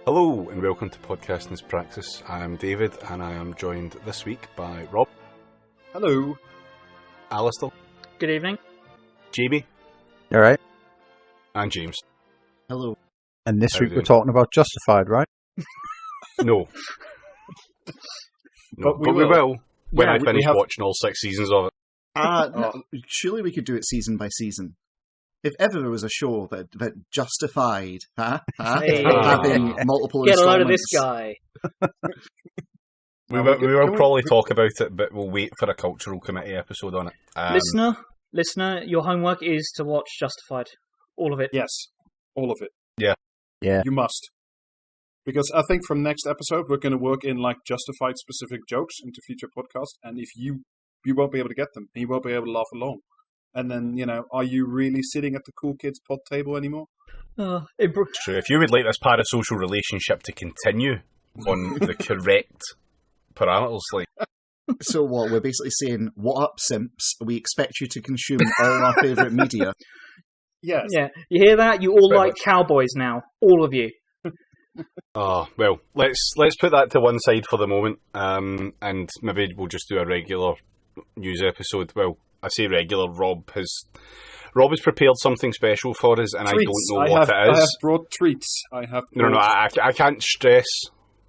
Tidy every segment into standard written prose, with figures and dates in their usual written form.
Hello and welcome to Podcasting's Praxis. I am David and I am joined this week by Rob. Hello. Alistair. Good evening. Jamie. Alright. And James. Hello. And this week we're talking about Justified, right? No. But we will when I finish have... watching all 6 seasons of it. No, surely we could do it season by season. If ever there was a show that justified having multiple Get a load of installments. this guy. We will probably talk about it, but we'll wait for a cultural committee episode on it. Listener, your homework is to watch Justified. All of it. Yes, all of it. Yeah. You must. Because I think from next episode, we're going to work in like Justified specific jokes into future podcasts, and if you won't be able to get them, and you won't be able to laugh along. And then, are you really sitting at the cool kids pod table anymore? So if you would like this parasocial relationship to continue on the correct parameters, like... So what, we're basically saying, what up, simps? We expect you to consume all our favourite media. Yes. Yeah, you hear that? You all like cowboys now. All of you. Oh, well, let's put that to one side for the moment, and maybe we'll just do a regular news episode. Well, I say regular. Rob has prepared something special for us, and Treats. I don't know what it is. I have brought treats. I can't stress.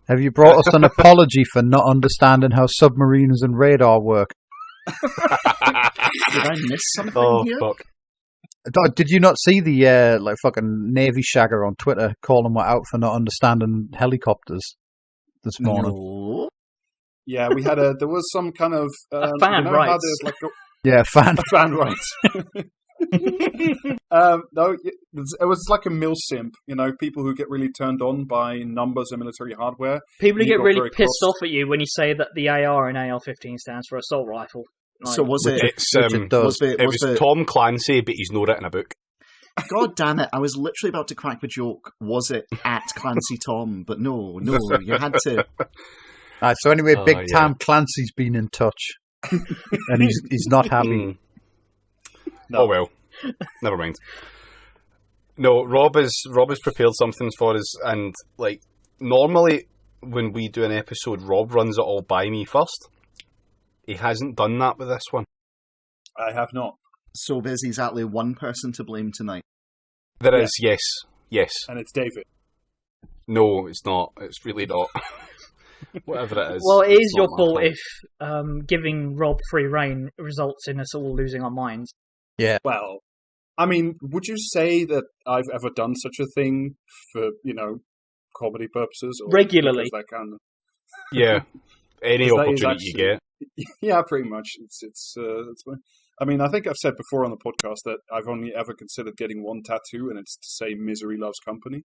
Have you brought us an apology for not understanding how submarines and radar work? Did I miss something here? Fuck. Did you not see the fucking Navy shagger on Twitter calling me out for not understanding helicopters this morning? No. Yeah, there was some kind of... a fan rights. Fan rights. No, it was like a milsimp, people who get really turned on by numbers and military hardware. People who get really pissed off at you when you say that the AR in AR-15 stands for assault rifle. So was it... It was Tom Clancy, but he's not written a book. God damn it, I was literally about to crack the joke. Was it at Clancy Tom? But no, you had to... Right, so anyway, Big Time Clancy's been in touch. And he's not happy. No. Oh well, never mind. No, Rob has prepared something for us, and like normally when we do an episode, Rob runs it all by me first. He hasn't done that with this one. I have not. So there's exactly one person to blame tonight. There is, yes. And it's David. No, it's not. It's really not. Whatever it is. Well, it is your fault if giving Rob free reign results in us all losing our minds. Yeah. Well, I mean, would you say that I've ever done such a thing for, comedy purposes? Or regularly. That kind of... Yeah. Any opportunity you get. Yeah, pretty much. It's I mean, I think I've said before on the podcast that I've only ever considered getting one tattoo, and it's to say "Misery loves company."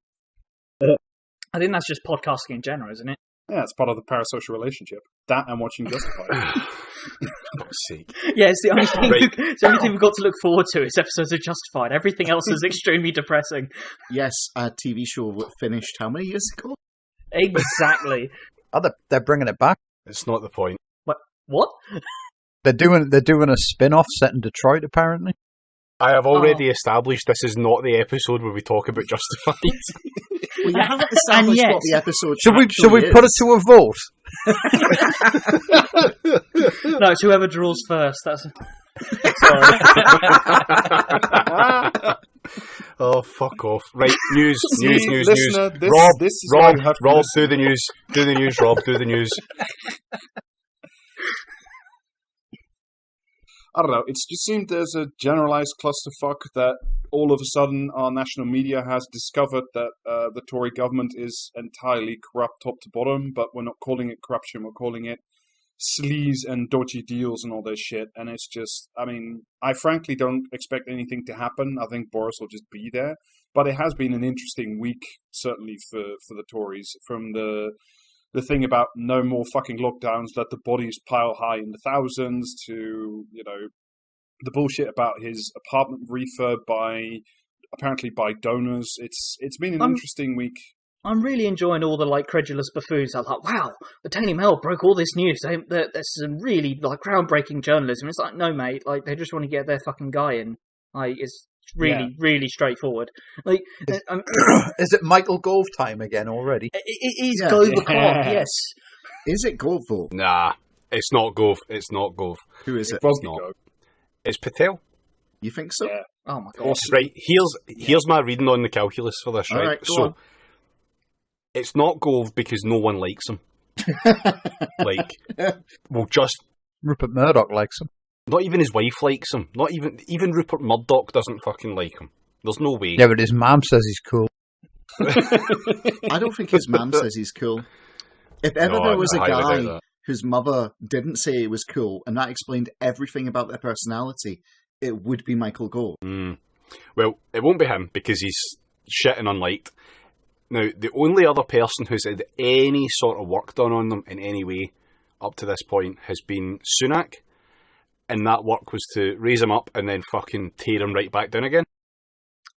I think that's just podcasting in general, isn't it? Yeah, it's part of the parasocial relationship. That and watching Justified. For sake. Yeah, it's the only thing. Right. It's the only thing we've got to look forward to is episodes of Justified. Everything else is extremely depressing. Yes, a TV show that finished how many years ago? Exactly. They're bringing it back. It's not the point. What? They're doing a spin-off set in Detroit, apparently. I have already established this is not the episode where we talk about Justified. Well, you haven't established what the episode Should we put it to a vote? No, it's whoever draws first. That's. Oh, fuck off! Right, news. Listener, Rob, do the news. Do the news, Rob. Do the news. I don't know, it's just seemed there's a generalised clusterfuck that all of a sudden our national media has discovered that the Tory government is entirely corrupt top to bottom, but we're not calling it corruption, we're calling it sleaze and dodgy deals and all this shit, and it's just, I mean, I frankly don't expect anything to happen. I think Boris will just be there, but it has been an interesting week, certainly for the Tories, from the thing about no more fucking lockdowns, let the bodies pile high in the thousands, to, the bullshit about his apartment refurb apparently by donors. It's been an interesting week. I'm really enjoying all the credulous buffoons. I'm like, wow, the Daily Mail broke all this news. There's some really groundbreaking journalism. It's like, no, mate, they just want to get their fucking guy in. It's really straightforward. Like, Is it Michael Gove time again already? it is Gove o'clock. Yes. Is it Gove though? Nah, it's not Gove. It's not Gove. Who is it? It's not. It's Patel. You think so? Yeah. Oh my god. Right, here's my reading on the calculus for this, right? Alright, go so on. it's not Gove because no one likes him. Like, well, just Rupert Murdoch likes him. not even his wife likes him. Not even Rupert Murdoch doesn't fucking like him. There's no way. Yeah, but his mom says he's cool. I don't think his mum says he's cool. If ever No, there was a I highly doubt guy that. whose mother didn't say he was cool, and that explained everything about their personality, it would be Michael Gove. Well, it won't be him because he's shit and unliked. Now, the only other person who's had any sort of work done on them in any way up to this point has been Sunak, and that work was to raise him up and then fucking tear him right back down again.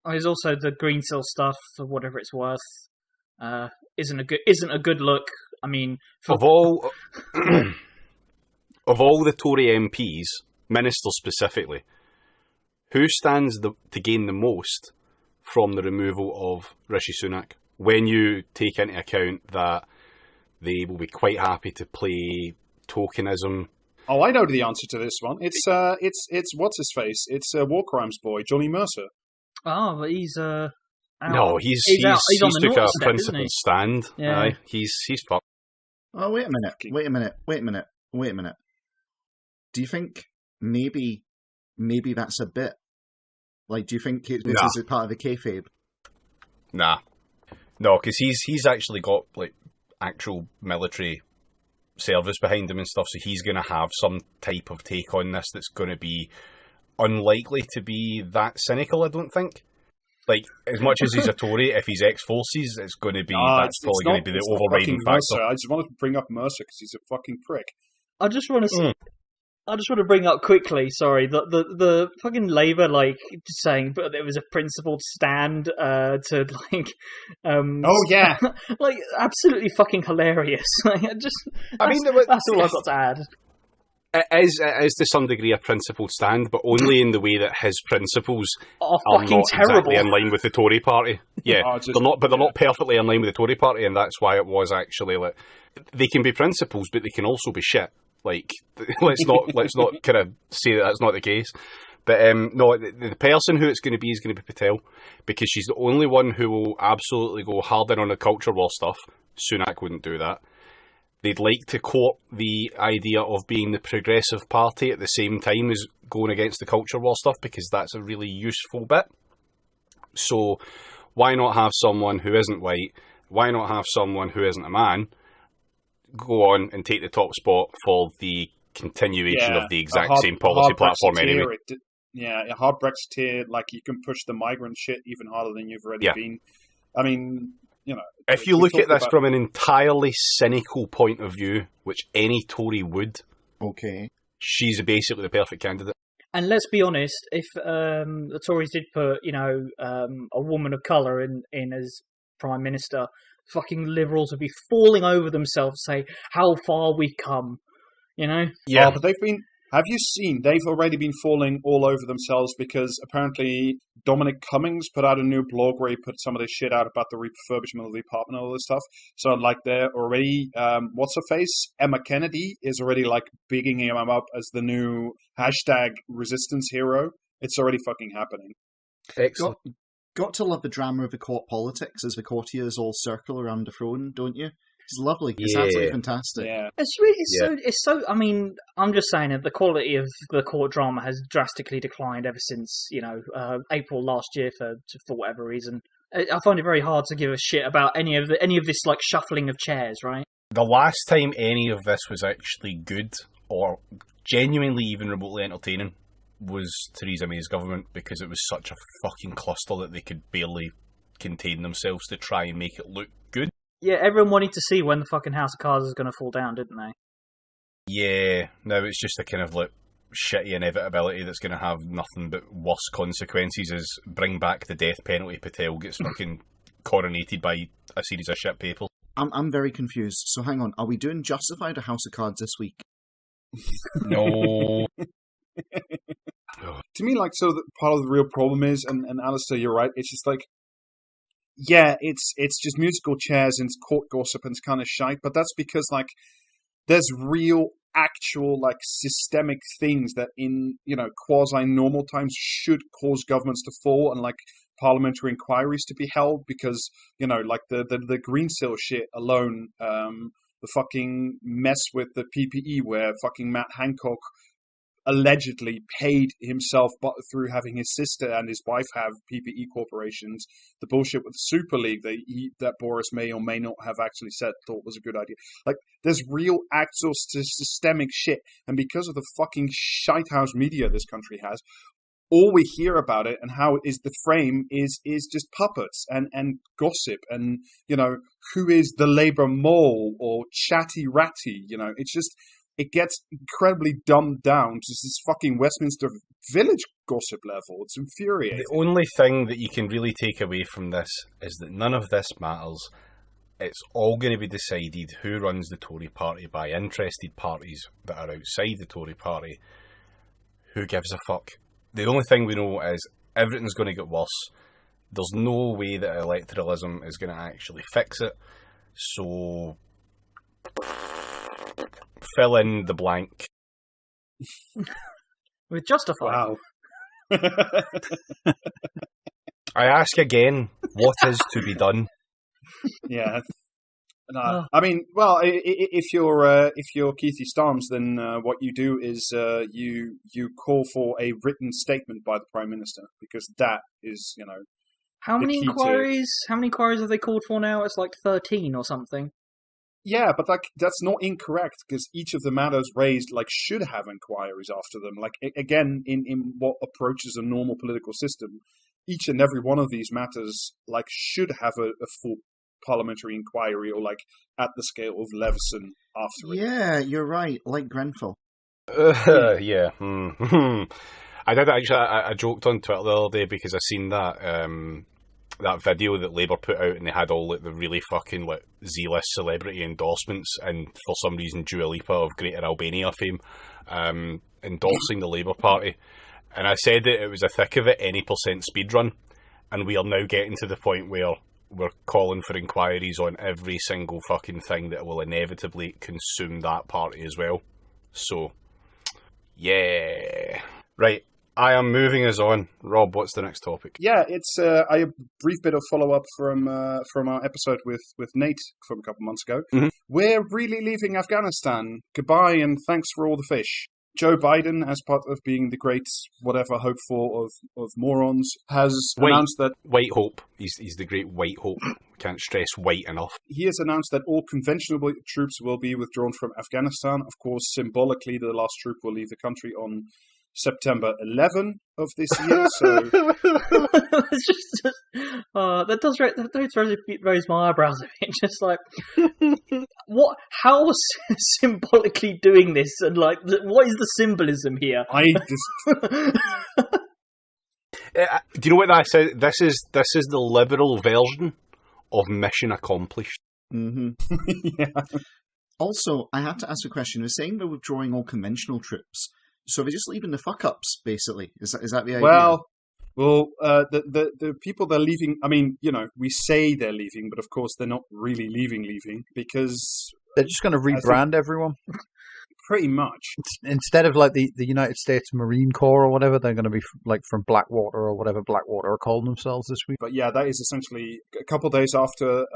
There's also the green cell stuff, for whatever it's worth. Isn't a good look. I mean, Of all of all the Tory MPs, ministers specifically, who stands to gain the most from the removal of Rishi Sunak? When you take into account that they will be quite happy to play tokenism. Oh, I know the answer to this one. It's what's his face? It's War Crimes boy, Johnny Mercer. oh, but he's out. No, he's on the took naughty a step, isn't principled he? stand. Yeah. Aye, he's fucked. Oh, wait a minute. Do you think maybe that's a bit? Like, do you think this Nah. is a part of a kayfabe? Nah, no, because he's actually got like actual military service behind him and stuff, so he's going to have some type of take on this that's going to be unlikely to be that cynical. I don't think. Like, as much as he's a Tory, if he's ex-forces, it's going to be that's probably going to be the overriding factor. Mercer. I just wanted to bring up Mercer because he's a fucking prick. I just want to bring up quickly. Sorry, the fucking Labour just saying, but there was a principled stand to Oh yeah, like absolutely fucking hilarious. Like, that's all I've got to add. It is to some degree a principled stand, but only in the way that his principles are are fucking not terrible. exactly in line with the Tory party. Yeah, they're not perfectly in line with the Tory party, and that's why it was actually like they can be principles, but they can also be shit. Like, let's not kind of say that that's not the case. But no, the person who it's going to be is going to be Patel, because she's the only one who will absolutely go hard in on the culture war stuff. Sunak wouldn't do that. They'd like to court the idea of being the progressive party at the same time as going against the culture war stuff, because that's a really useful bit. So why not have someone who isn't white? Why not have someone who isn't a man go on and take the top spot for the continuation of the exact same policy platform anyway? A hard Brexiteer, like, you can push the migrant shit even harder than you've already been. I mean, you know, if you look at this from an entirely cynical point of view, which any Tory would, okay, she's basically the perfect candidate. And let's be honest, if the Tories did put, a woman of colour in as Prime Minister, fucking Liberals would be falling over themselves, say how far we've come, Yeah, but have you seen, they've already been falling all over themselves, because apparently Dominic Cummings put out a new blog where he put some of this shit out about the refurbishment of the apartment and all this stuff. So, like, they're already, what's her face? Emma Kennedy is already, like, bigging him up as the new hashtag resistance hero. It's already fucking happening. excellent. Got to love the drama of the court politics as the courtiers all circle around the throne, don't you? It's lovely. It's absolutely fantastic. Yeah. It's so. I mean, I'm just saying that the quality of the court drama has drastically declined ever since April last year for whatever reason. I find it very hard to give a shit about any of this like shuffling of chairs, right? The last time any of this was actually good or genuinely even remotely entertaining was Theresa May's government, because it was such a fucking cluster that they could barely contain themselves to try and make it look good. Yeah, everyone wanted to see when the fucking House of Cards is going to fall down, didn't they? Yeah, now it's just a kind of like shitty inevitability that's going to have nothing but worse consequences as bring back the death penalty. Patel gets fucking coronated by a series of shit papers. I'm very confused. So hang on, are we doing Justified or House of Cards this week? No. to me, like, so part of the real problem is, and Alistair, you're right, it's just like, yeah, it's just musical chairs and court gossip and it's kind of shite, but that's because, like, there's real, actual, like, systemic things that in, quasi-normal times should cause governments to fall and, like, parliamentary inquiries to be held because, like, the green seal shit alone, the fucking mess with the PPE where fucking Matt Hancock allegedly paid himself but through having his sister and his wife have PPE corporations, the bullshit with the Super League that Boris may or may not have actually thought was a good idea. Like, there's real actual systemic shit, and because of the fucking shitehouse media this country has, all we hear about it and how it is the frame is just puppets and gossip and, who is the Labour mole or chatty ratty, it's just, it gets incredibly dumbed down to this fucking Westminster Village gossip level. It's infuriating. The only thing that you can really take away from this is that none of this matters. It's all going to be decided who runs the Tory party by interested parties that are outside the Tory party. Who gives a fuck? The only thing we know is everything's going to get worse. There's no way that electoralism is going to actually fix it. So fill in the blank. With justified. Wow. I ask again, what is to be done? Yeah. No, I mean, well, if you're Keithy Starms, then what you do is you call for a written statement by the Prime Minister, because that is, How many inquiries? How many inquiries have they called for now? It's like 13 or something. Yeah, but like that's not incorrect, because each of the matters raised should have inquiries after them. Like again, in what approaches a normal political system, each and every one of these matters should have a full parliamentary inquiry, or at the scale of Leveson after it. Yeah, you're right. Like Grenfell. Yeah. I did actually. I joked on Twitter the other day because I seen that video that Labour put out, and they had all the really fucking Z-list celebrity endorsements, and for some reason Dua Lipa of Greater Albania fame endorsing the Labour Party. And I said that it was a thick of it, any percent speedrun, and we are now getting to the point where we're calling for inquiries on every single fucking thing that will inevitably consume that party as well. So, yeah. Right, I am moving us on. Rob, what's the next topic? Yeah, it's a brief bit of follow-up from our episode with Nate from a couple months ago. Mm-hmm. We're really leaving Afghanistan. Goodbye and thanks for all the fish. Joe Biden, as part of being the great whatever hopeful of morons, has announced that... White hope. He's the great white hope. Can't stress white enough. He has announced that all conventional troops will be withdrawn from Afghanistan. Of course, symbolically, the last troop will leave the country on September 11 of this year. So it's just that does raise my eyebrows a bit. Just like what? How symbolically doing this, and what is the symbolism here? Do you know what that says? This is the liberal version of mission accomplished. Mm-hmm. Yeah. Also, I have to ask a question. We're saying they're withdrawing all conventional troops. So they're just leaving the fuck-ups, basically. Is that the idea? Well, the people they're leaving, I mean, we say they're leaving, but of course they're not really leaving, because... They're just going to rebrand everyone? Pretty much. Instead of the United States Marine Corps or whatever, they're going to be from Blackwater or whatever Blackwater are calling themselves this week. But yeah, that is essentially a couple of days after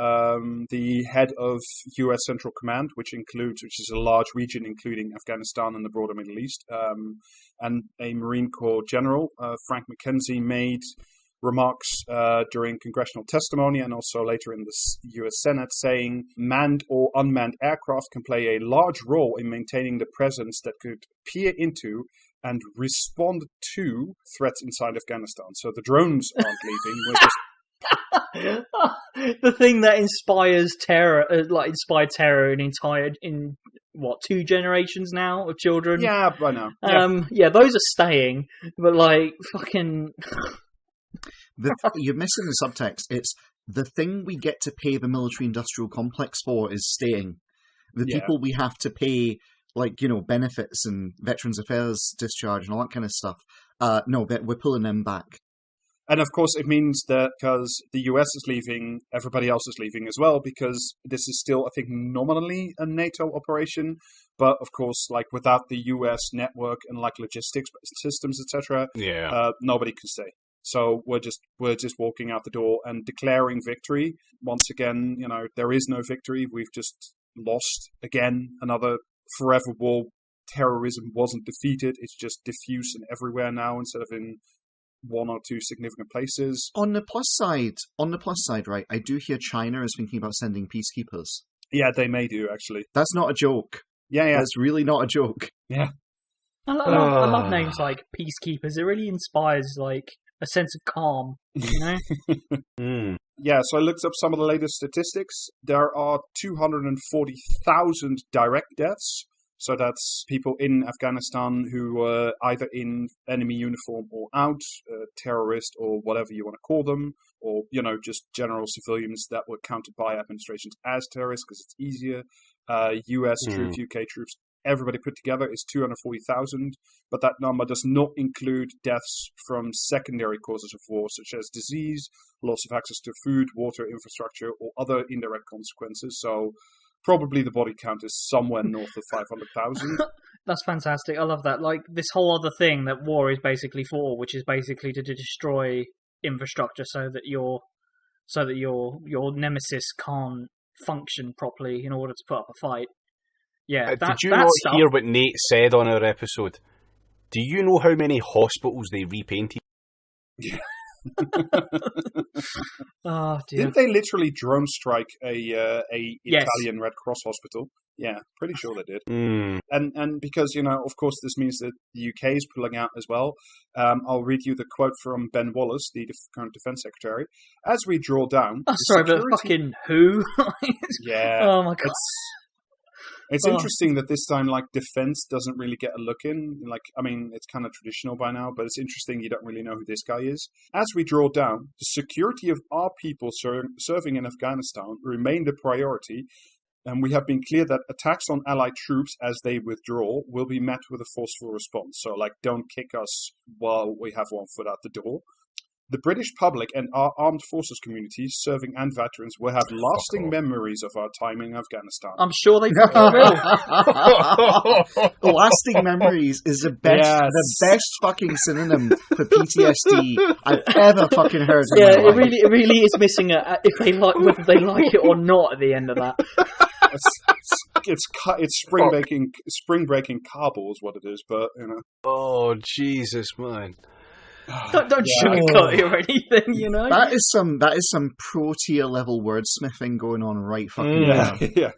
the head of US Central Command, which is a large region including Afghanistan and the broader Middle East, and a Marine Corps general, Frank McKenzie, made remarks during congressional testimony and also later in the U.S. Senate, saying manned or unmanned aircraft can play a large role in maintaining the presence that could peer into and respond to threats inside Afghanistan. So the drones aren't leaving. We're just... The thing that inspires terror, inspired terror in 2 generations now of children. Yeah, by now. Yeah, those are staying, but fucking. You're missing the subtext. It's the thing we get to pay the military-industrial complex for is staying. The people we have to pay, benefits and Veterans Affairs discharge and all that kind of stuff No, we're pulling them back. And of course, it means that because the US is leaving, everybody else is leaving as well, because this is still, I think, nominally a NATO operation. But of course, like without the US network and like logistics systems, etc., nobody can stay. So we're just walking out the door and declaring victory. Once again, there is no victory. We've just lost again. Another forever war. Terrorism wasn't defeated. It's just diffuse and everywhere now instead of in one or two significant places. On the plus side, right, I do hear China is thinking about sending peacekeepers. Yeah, they may do, actually. That's not a joke. Yeah. That's really not a joke. Yeah. I love names like peacekeepers. It really inspires, like, a sense of calm, Yeah, so I looked up some of the latest statistics. There are 240,000 direct deaths. So that's people in Afghanistan who were either in enemy uniform or out, terrorist or whatever you want to call them, or, just general civilians that were counted by administrations as terrorists because it's easier. US troops, UK troops, everybody put together is 240,000, but that number does not include deaths from secondary causes of war, such as disease, loss of access to food, water, infrastructure, or other indirect consequences. So probably the body count is somewhere north of 500,000. That's fantastic. I love that. Like, this whole other thing that war is basically for, which is basically to destroy infrastructure so that your nemesis can't function properly in order to put up a fight. Yeah, did you not hear what Nate said on our episode? Do you know how many hospitals they repainted? Yeah. Oh, dear. Didn't they literally drone strike a Italian Red Cross hospital? Yeah, pretty sure they did. And because, of course, this means that the UK is pulling out as well. I'll read you the quote from Ben Wallace, the current Defence Secretary. As we draw down... Oh, sorry, but fucking who? Yeah. Oh, my God. It's interesting that this time, like, defense doesn't really get a look in. Like, I mean, it's kind of traditional by now, but it's interesting you don't really know who this guy is. As we draw down, the security of our people serving in Afghanistan remained a priority, and we have been clear that attacks on allied troops as they withdraw will be met with a forceful response. So, like, don't kick us while we have one foot out the door. The British public and our armed forces communities, serving and veterans, will have lasting memories of our time in Afghanistan. I'm sure they will. Lasting memories is the best fucking synonym for PTSD I've ever fucking heard. Yeah, it really is missing if they like whether they like it or not at the end of that. It's spring breaking Kabul is what it is, but Oh Jesus, man. Don't sugarcoat it or anything, That is some pro tier level wordsmithing going on right fucking now. Yeah.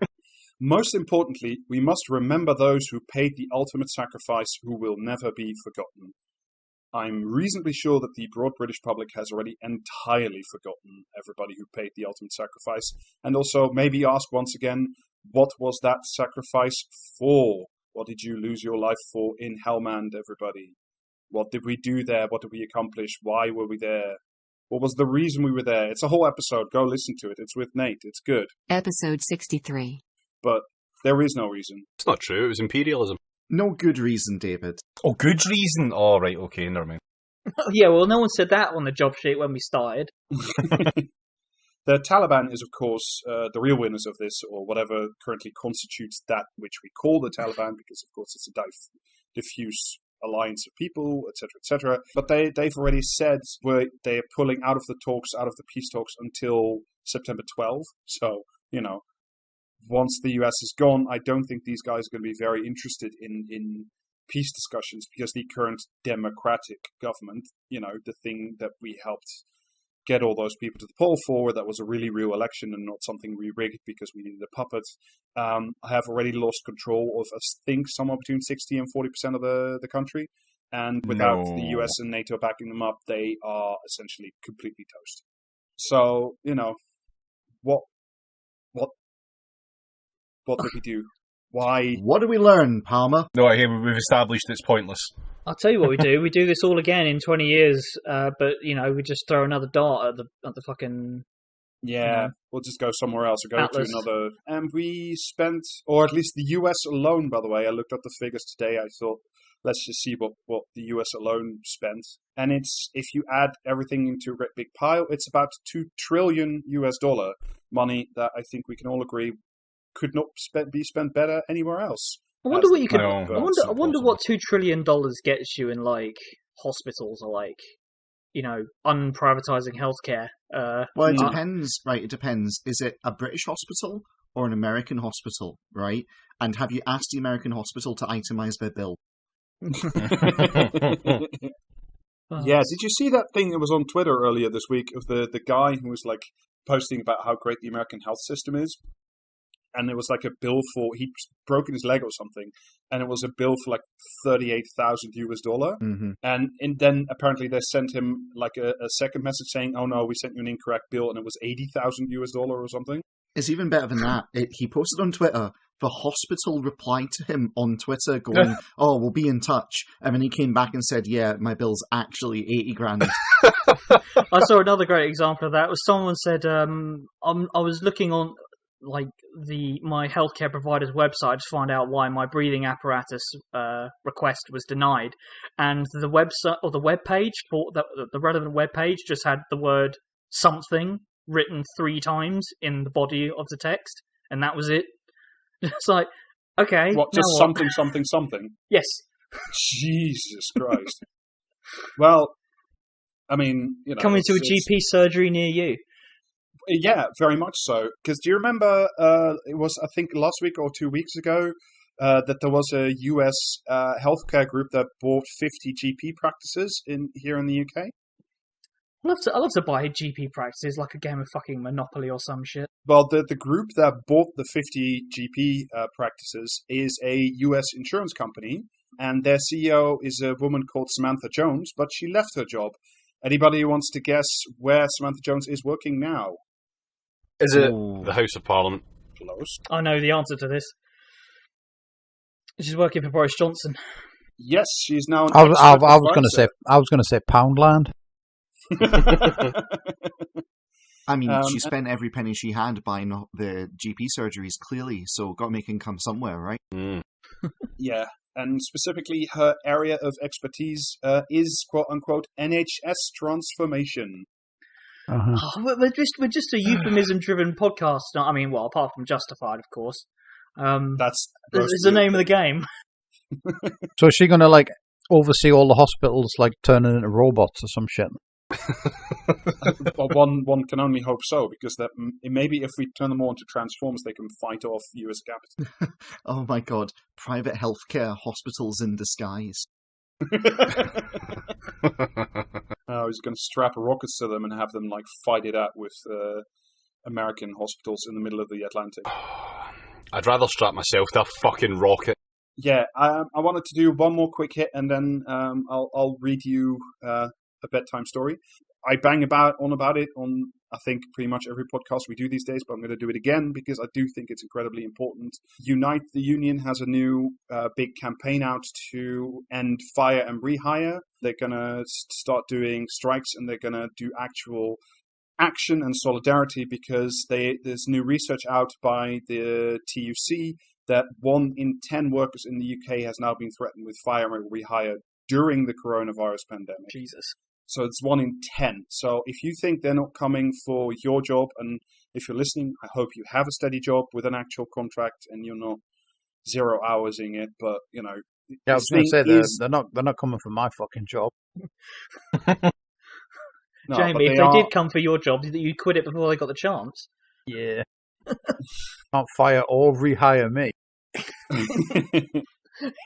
Most importantly, we must remember those who paid the ultimate sacrifice who will never be forgotten. I'm reasonably sure that the broad British public has already entirely forgotten everybody who paid the ultimate sacrifice, and also maybe ask once again, what was that sacrifice for? What did you lose your life for in Helmand, everybody? What did we do there? What did we accomplish? Why were we there? What was the reason we were there? It's a whole episode. Go listen to it. It's with Nate. It's good. Episode 63. But there is no reason. It's not true. It was imperialism. No good reason, David. Oh, good reason? Oh, right. Okay, never mind. Yeah, well, no one said that on the job sheet when we started. The Taliban is, of course, the real winners of this, or whatever currently constitutes that which we call the Taliban, because, of course, it's a diffuse alliance of people, etc., etc. But they've already said they are pulling out of the peace talks until September 12. So, once the US is gone, I don't think these guys are going to be very interested in peace discussions, because the current democratic government, the thing that we helped get all those people to the poll for, that was a really real election and not something we rigged because we needed a puppet, have already lost control of, I think, somewhere between 60 and 40% of the country. And without the US and NATO backing them up, they are essentially completely toast. So, what did we do? Why? What did we learn, Palmer? No, we've established it's pointless. I'll tell you what we do. We do this all again in 20 years, but, we just throw another dart at the fucking... Yeah, we'll just go somewhere else or go Atlas. to another... And we spent, or at least the US alone, by the way, I looked up the figures today, I thought let's just see what the US alone spent. And if you add everything into a great big pile, it's about $2 trillion money that I think we can all agree could not be spent better anywhere else. I wonder what you could. No, I wonder what $2 trillion gets you in like hospitals or like, unprivatizing healthcare. Well, it depends, right? It depends. Is it a British hospital or an American hospital, right? And have you asked the American hospital to itemize their bill? Yeah, did you see that thing that was on Twitter earlier this week of the guy who was like posting about how great the American health system is? And it was like a bill for, he'd broken his leg or something, and it was a bill for like $38,000 Mm-hmm. and then apparently they sent him like a second message saying, "Oh no, we sent you an incorrect bill," and it was $80,000 or something. It's even better than that. He posted on Twitter. The hospital replied to him on Twitter going, "Oh, we'll be in touch." And then he came back and said, "Yeah, my bill's actually 80 grand." I saw another great example of that. It was someone said, I was looking on like my healthcare provider's website to find out why my breathing apparatus request was denied, and the website or the web page for the relevant web page just had the word something written 3 times in the body of the text, and that was it. It's like, okay, what, just what? something. Yes. Jesus Christ. Well, I mean, coming to a GP surgery near you. Yeah, very much so. Because do you remember, it was, I think, last week or 2 weeks ago, that there was a US healthcare group that bought 50 GP practices here in the UK? I love to buy GP practices like a game of fucking Monopoly or some shit. Well, the group that bought the 50 GP practices is a US insurance company, and their CEO is a woman called Samantha Jones, but she left her job. Anybody who wants to guess where Samantha Jones is working now? Is it the House of Parliament? Close. I know the answer to this. She's working for Boris Johnson. Yes, she's now an I was going to say Poundland. I mean, she spent every penny she had buying the GP surgeries, clearly, so got to make income somewhere, right? Mm. Yeah, and specifically her area of expertise is quote-unquote NHS transformation. Oh, we're just a euphemism-driven podcast. I mean, well, apart from Justified, of course. That's the name of the game. So is she going to like oversee all the hospitals, like turning into robots or some shit? Well, one can only hope so, because that maybe if we turn them all into Transformers, they can fight off US capital. Oh my god, private healthcare hospitals in disguise. He's going to strap rockets to them and have them like fight it out with American hospitals in the middle of the Atlantic. I'd rather strap myself to a fucking rocket. Yeah, I wanted to do one more quick hit, and then I'll read you a bedtime story. I bang on about it on, I think, pretty much every podcast we do these days, but I'm going to do it again because I do think it's incredibly important. Unite the Union has a new big campaign out to end fire and rehire. They're going to start doing strikes, and they're going to do actual action and solidarity, because there's new research out by the TUC that 1 in 10 workers in the UK has now been threatened with fire and rehire during the coronavirus pandemic. Jesus. So it's 1 in 10. So if you think they're not coming for your job, and if you're listening, I hope you have a steady job with an actual contract and you're not 0 hours in it. But yeah, I was going to say they're not coming for my fucking job. No, Jamie, if they did come for your job, you'd quit it before they got the chance. Yeah. Can't fire or rehire me.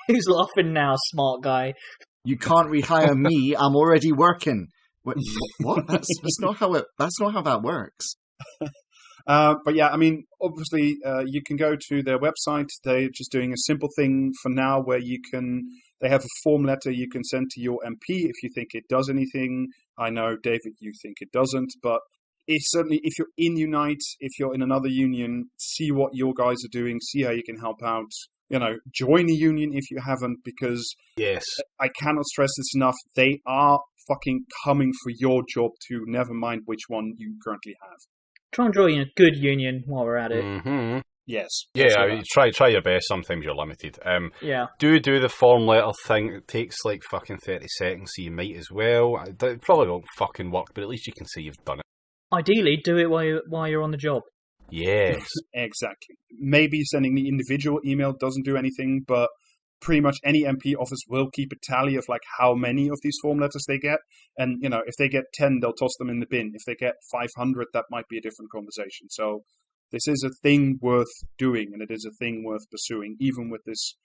Who's laughing now, smart guy? You can't rehire me. I'm already working. What? That's not how that works. But yeah, I mean, obviously, you can go to their website. They're just doing a simple thing for now where they have a form letter you can send to your MP if you think it does anything. I know, David, you think it doesn't, but certainly if you're in Unite, if you're in another union, see what your guys are doing, see how you can help out. Join a union if you haven't, because yes, I cannot stress this enough. They are fucking coming for your job too, never mind which one you currently have. Try and join a good union while we're at it. Mm-hmm. Yes. Yeah, I mean, try your best. Sometimes you're limited. Yeah. Do the form letter thing. It takes like fucking 30 seconds, so you might as well. It probably won't fucking work, but at least you can say you've done it. Ideally, do it while you're on the job. Yes. Exactly. Maybe sending the individual email doesn't do anything, but pretty much any MP office will keep a tally of like how many of these form letters they get. And, you know, if they get 10, they'll toss them in the bin. If they get 500, that might be a different conversation. So this is a thing worth doing, and it is a thing worth pursuing, even with this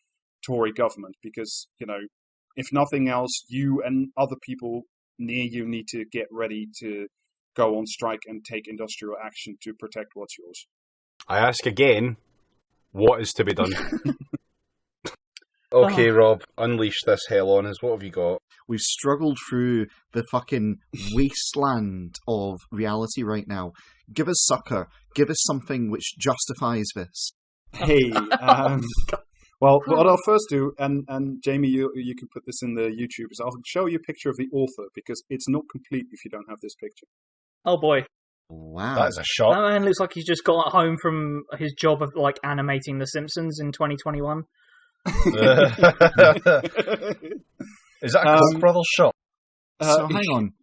Tory government, because, you know, if nothing else, you and other people near you need to get ready to go on strike and take industrial action to protect what's yours. I ask again, what is to be done? Okay, Rob, unleash this hell on us. What have you got? We've struggled through the fucking wasteland of reality right now. Give us succor. Give us something which justifies this. Hey, well, what I'll first do, and Jamie, you can put this in the YouTube, is I'll show you a picture of the author, because it's not complete if you don't have this picture. Oh boy. Wow. That's a shot. That man looks like he's just got home from his job of like animating The Simpsons in 2021. Is that a Koch Brothers shot? So hang on.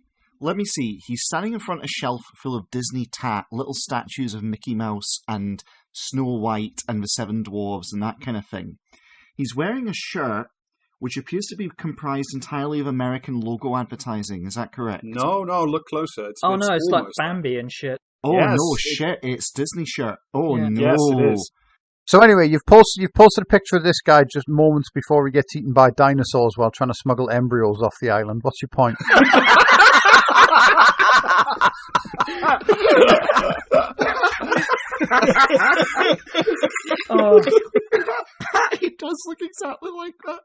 Let me see. He's standing in front of a shelf full of Disney little statues of Mickey Mouse and Snow White and the Seven Dwarves and that kind of thing. He's wearing a shirt which appears to be comprised entirely of American logo advertising. Is that correct? No, look closer. It's like Bambi and shit. Oh, yes, no, shit, it's Disney shirt. Oh, yeah. no. Yes, it is. So anyway, you've posted a picture of this guy just moments before he gets eaten by dinosaurs while trying to smuggle embryos off the island. What's your point? It does look exactly like that.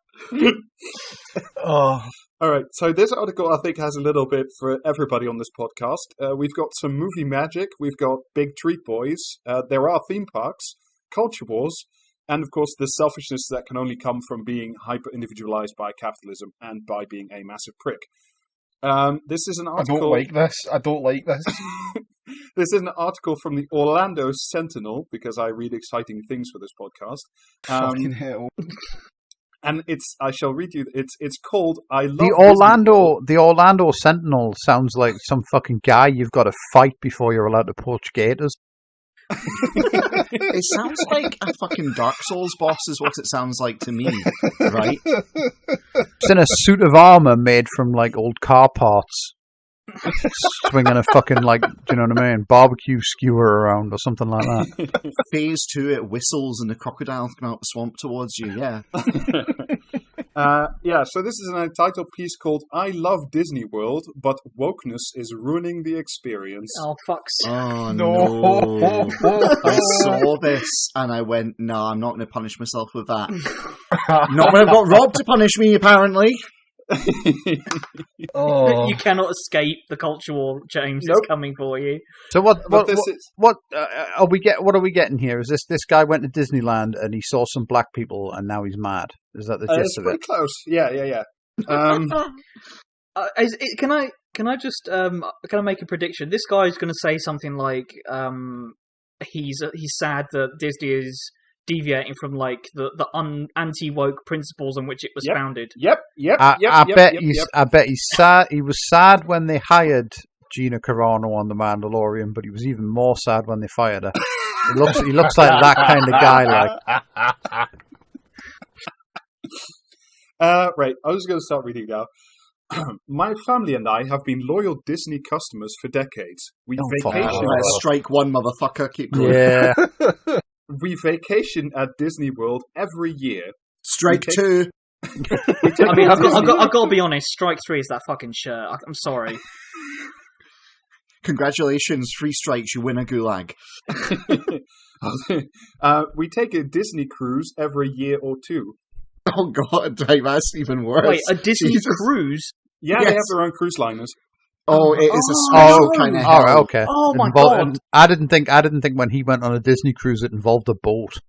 All right, so this article I think has a little bit for everybody on this podcast. We've got some movie magic, we've got big treat boys, there are theme parks, culture wars, and of course the selfishness that can only come from being hyper-individualized by capitalism and by being a massive prick. This is an article... I don't like this. This is an article from the Orlando Sentinel, because I read exciting things for this podcast. Fucking hell. And I shall read you, it's called I Love The Orlando Sentinel sounds like some fucking guy you've got to fight before you're allowed to poach gators. It sounds like a fucking Dark Souls boss is what it sounds like to me, right? It's in a suit of armour made from like old car parts. Swinging a fucking, like, do you know what I mean? Barbecue skewer around or something like that. Phase 2, it whistles and the crocodiles come out the swamp towards you, yeah. So this is an entitled piece called I Love Disney World, but wokeness is ruining the experience. Oh, fuck's sake. Oh, no. I saw this and I went, no, I'm not going to punish myself with that. Not when I've got Rob to punish me, apparently. You cannot escape the culture war, James. It's coming for you. So what are we getting here? Is this guy went to Disneyland and he saw some black people and now he's mad? Is that the gist of it? It's pretty close. Yeah. Can I make a prediction? This guy's going to say something like he's sad that Disney is deviating from like the anti-woke principles on which it was founded. I bet he's sad. He was sad when they hired Gina Carano on The Mandalorian, but he was even more sad when they fired her. He looks like that kind of guy. Right, I was going to start reading now. My family and I have been loyal Disney customers for decades. We vacation. Strike one, motherfucker. Keep going. Yeah. We vacation at Disney World every year. Strike two. I mean, I've got to be honest. Strike 3 is that fucking shirt. I'm sorry. Congratulations, 3 strikes, you win a gulag. We take a Disney cruise every year or two. Oh god, that's even worse. Wait, a Disney cruise? Yeah, yes. They have their own cruise liners. Oh, it is a special kind of hell. All right, okay. Oh my god! I didn't think when he went on a Disney cruise it involved a boat.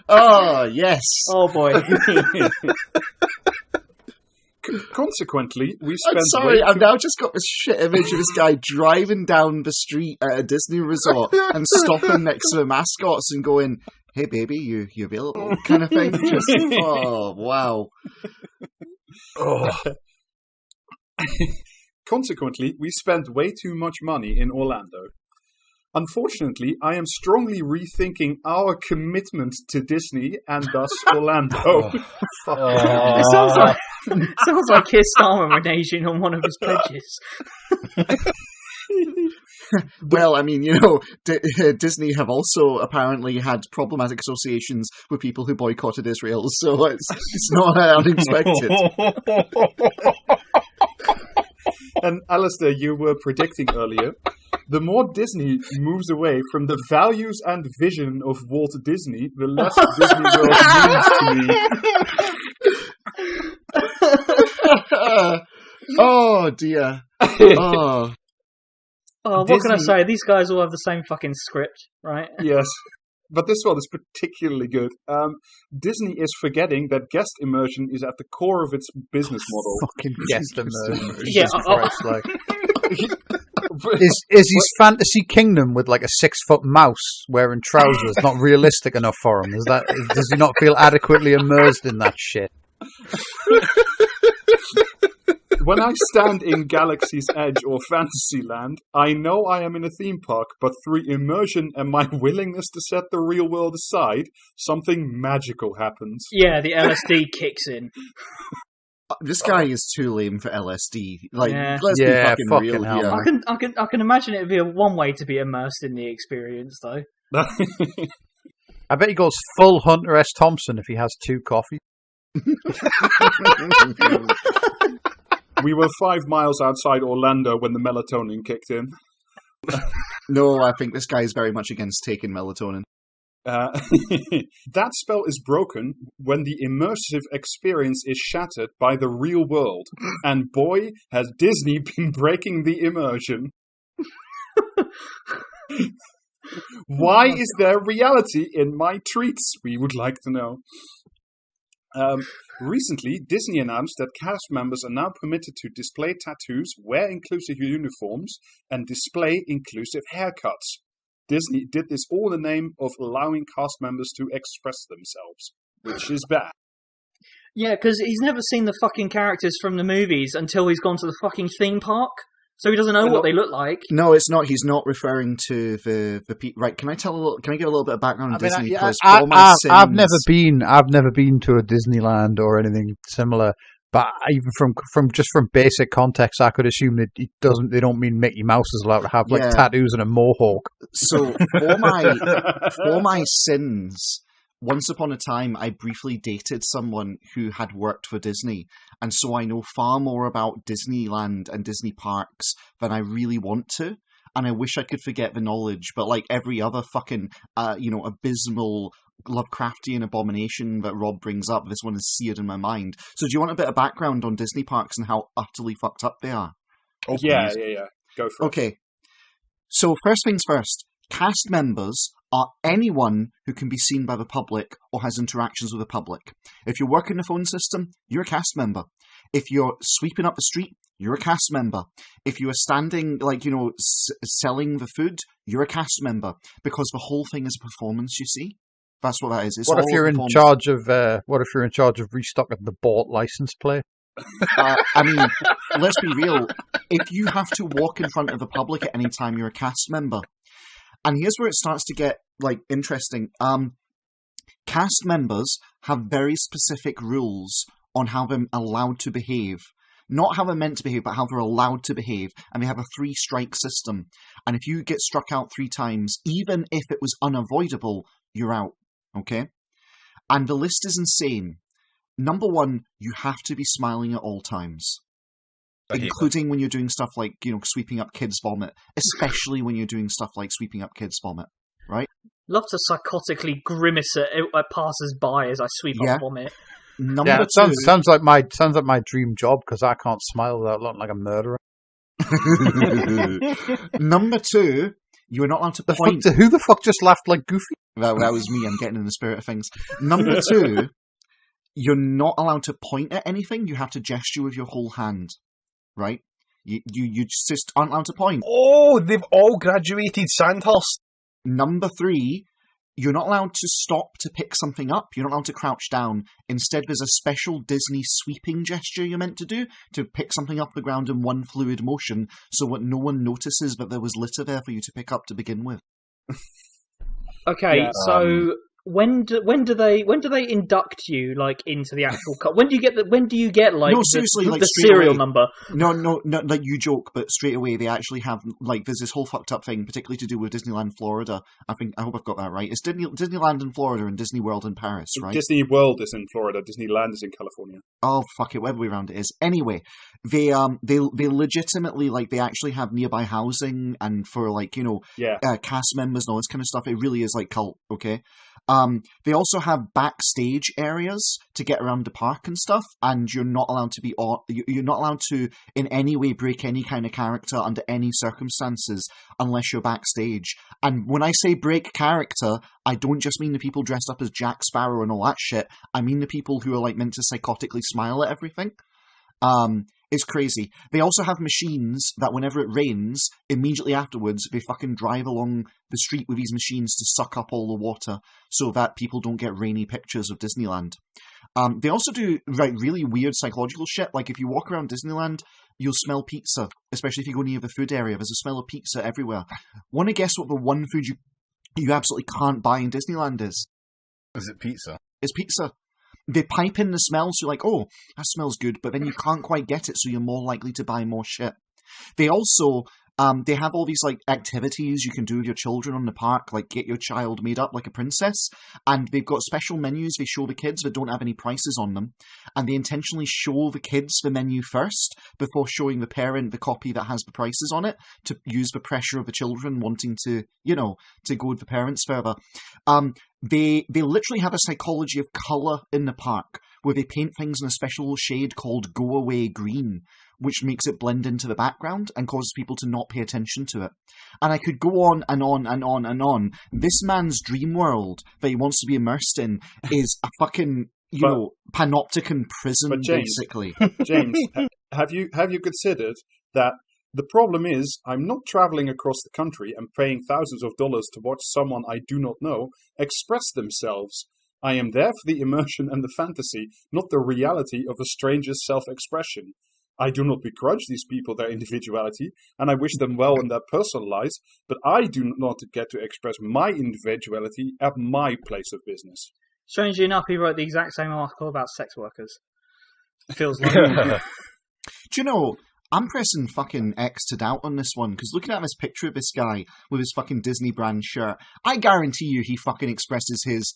Oh yes. Oh boy. Consequently, we I'm spent... sorry, I've now just got this shit image of this guy driving down the street at a Disney resort and stopping next to the mascots and going, "Hey baby, you available?" kind of thing. Just, oh, wow. Oh. Consequently, we spent way too much money in Orlando. Unfortunately, I am strongly rethinking our commitment to Disney and thus Orlando. It sounds like Keir Starmer reneging on one of his pledges. Well, I mean, Disney have also apparently had problematic associations with people who boycotted Israel, so it's not unexpected. And Alistair, you were predicting earlier, the more Disney moves away from the values and vision of Walt Disney, the less Disney World means to me. Oh, dear. Oh. Oh, what can I say? These guys all have the same fucking script, right? Yes. But this one is particularly good. Disney is forgetting that guest immersion is at the core of its business model. Fucking guest immersion. Yeah, Is his fantasy kingdom with like a 6-foot mouse wearing trousers not realistic enough for him? Does he not feel adequately immersed in that shit? When I stand in Galaxy's Edge or Fantasyland, I know I am in a theme park, but through immersion and my willingness to set the real world aside, something magical happens. Yeah, the LSD kicks in. This guy is too lame for LSD. Like, Yeah. let's be fucking real hell, here. I can imagine it would be one way to be immersed in the experience, though. I bet he goes full Hunter S. Thompson if he has 2 coffees. We were 5 miles outside Orlando when the melatonin kicked in. No, I think this guy is very much against taking melatonin. That spell is broken when the immersive experience is shattered by the real world. And boy, has Disney been breaking the immersion. Why is there reality in my treats? We would like to know. Recently, Disney announced that cast members are now permitted to display tattoos, wear inclusive uniforms, and display inclusive haircuts. Disney did this all in the name of allowing cast members to express themselves, which is bad. Yeah, because he's never seen the fucking characters from the movies until he's gone to the fucking theme park. So he doesn't know what they look like. No, it's not. He's not referring to the right. Can I give a little bit of background on Disney? I've never been to a Disneyland or anything similar. But even from basic context, I could assume that they don't mean Mickey Mouse is allowed to have tattoos and a mohawk. So for my sins, once upon a time, I briefly dated someone who had worked for Disney, and so I know far more about Disneyland and Disney parks than I really want to. And I wish I could forget the knowledge, but like every other fucking, abysmal Lovecraftian abomination that Rob brings up, this one is seared in my mind. So do you want a bit of background on Disney parks and how utterly fucked up they are? Oh, yeah. Go for it. Okay. So first things first, cast members are anyone who can be seen by the public or has interactions with the public. If you work in the phone system, you're a cast member. If you're sweeping up the street, you're a cast member. If you are standing, selling the food, you're a cast member. Because the whole thing is a performance, you see? That's what that is. It's what if you're in charge of restocking the bought license plate? I mean, let's be real. If you have to walk in front of the public at any time, you're a cast member. And here's where it starts to get interesting. Cast members have very specific rules on how they're allowed to behave. Not how they're meant to behave, but how they're allowed to behave. And they have a 3-strike system. And if you get struck out 3 times, even if it was unavoidable, you're out. Okay? And the list is insane. Number 1, you have to be smiling at all times. Including when you're doing stuff like, sweeping up kids' vomit. Especially when you're doing stuff like sweeping up kids' vomit. Right? Love to psychotically grimace at passers-by as I sweep up vomit. Number 2... sounds like my dream job, because I can't smile without looking like a murderer. Number 2, you are not allowed to point... Who the fuck just laughed like Goofy? That was me, I'm getting in the spirit of things. Number 2, you're not allowed to point at anything. You have to gesture with your whole hand, right? You just aren't allowed to point. Oh, they've all graduated Sandhurst. Number 3, you're not allowed to stop to pick something up. You're not allowed to crouch down. Instead, there's a special Disney sweeping gesture you're meant to do to pick something up the ground in one fluid motion, so what no one notices that there was litter there for you to pick up to begin with. Okay, Yeah, so when do they induct you like into the actual when do you get like No, seriously, the like, straight serial away. number? No, like you joke, but straight away they actually have, like, there's this whole fucked up thing, particularly to do with Disneyland Florida. I hope I've got that right. It's Disneyland in Florida and Disney World in Paris, right? Disney World is in Florida. Disneyland is in California. Oh, fuck it, whatever way around it is. Anyway, they legitimately, like, they actually have nearby housing and for, like, cast members and all this kind of stuff. It really is like cult, okay? They also have backstage areas to get around the park and stuff, and you're not allowed to in any way break any kind of character under any circumstances unless you're backstage. And when I say break character, I don't just mean the people dressed up as Jack Sparrow and all that shit. I mean the people who are, like, meant to psychotically smile at everything. It's crazy. They also have machines that whenever it rains, immediately afterwards, they fucking drive along the street with these machines to suck up all the water so that people don't get rainy pictures of Disneyland. They also do really weird psychological shit. Like, if you walk around Disneyland, you'll smell pizza, especially if you go near the food area. There's a smell of pizza everywhere. Want to guess what the one food you absolutely can't buy in Disneyland is? Is it pizza? It's pizza. They pipe in the smell, so you're like, oh, that smells good, but then you can't quite get it, so you're more likely to buy more shit. They also, they have all these, like, activities you can do with your children on the park, like get your child made up like a princess, and they've got special menus they show the kids that don't have any prices on them, and they intentionally show the kids the menu first before showing the parent the copy that has the prices on it, to use the pressure of the children wanting to, to go with the parents further. They literally have a psychology of colour in the park, where they paint things in a special shade called go away green, which makes it blend into the background and causes people to not pay attention to it. And I could go on and on and on and on. This man's dream world that he wants to be immersed in is a fucking, panopticon prison, basically. James, have you considered that the problem is I'm not traveling across the country and paying thousands of dollars to watch someone I do not know express themselves. I am there for the immersion and the fantasy, not the reality of a stranger's self-expression. I do not begrudge these people their individuality, and I wish them well in their personal lives, but I do not get to express my individuality at my place of business. Strangely enough, he wrote the exact same article about sex workers. It feels like... Do you know, I'm pressing fucking X to doubt on this one, because looking at this picture of this guy with his fucking Disney brand shirt, I guarantee you he fucking expresses his,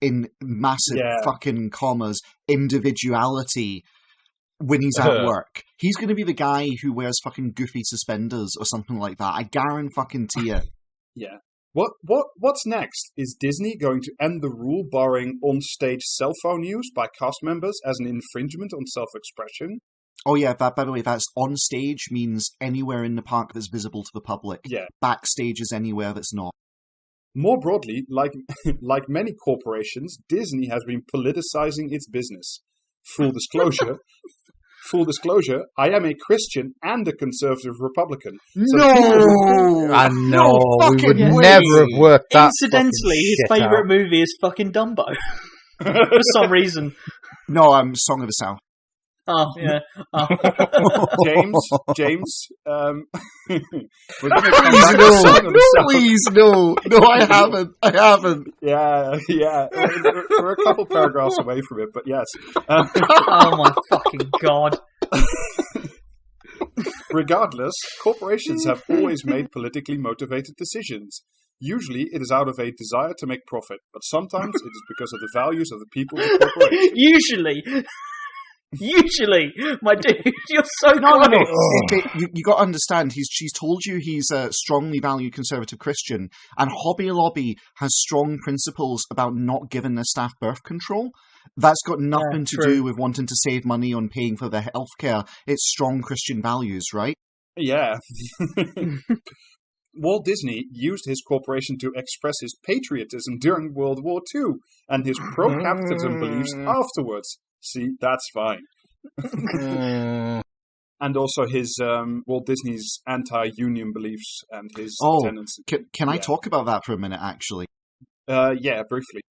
in massive fucking commas, individuality when he's at work. He's going to be the guy who wears fucking goofy suspenders or something like that. I guarantee it. Yeah. What's next? Is Disney going to end the rule barring on-stage cell phone use by cast members as an infringement on self-expression? Oh yeah, by the way, that's on stage means anywhere in the park that's visible to the public. Yeah. Backstage is anywhere that's not. More broadly, like many corporations, Disney has been politicizing its business. Full disclosure, I am a Christian and a conservative Republican. I know, we would never have worked that. Incidentally, his favourite movie is fucking Dumbo. For some reason. No, Song of the South. Oh, yeah. Oh. James, please, no, I haven't. Yeah, we're a couple paragraphs away from it, but yes. Oh my fucking god. Regardless, corporations have always made politically motivated decisions. Usually, it is out of a desire to make profit, but sometimes it is because of the values of the people of the corporation. Usually, my dude, you're so close. No. You got to understand. She's told you he's a strongly valued conservative Christian, and Hobby Lobby has strong principles about not giving their staff birth control. That's got nothing to do with wanting to save money on paying for their healthcare. It's strong Christian values, right? Yeah. Walt Disney used his corporation to express his patriotism during World War II and his pro-capitalism beliefs afterwards. See, that's fine. And also his Walt Disney's anti-union beliefs and his tendency. Can I talk about that for a minute, actually? Yeah, briefly.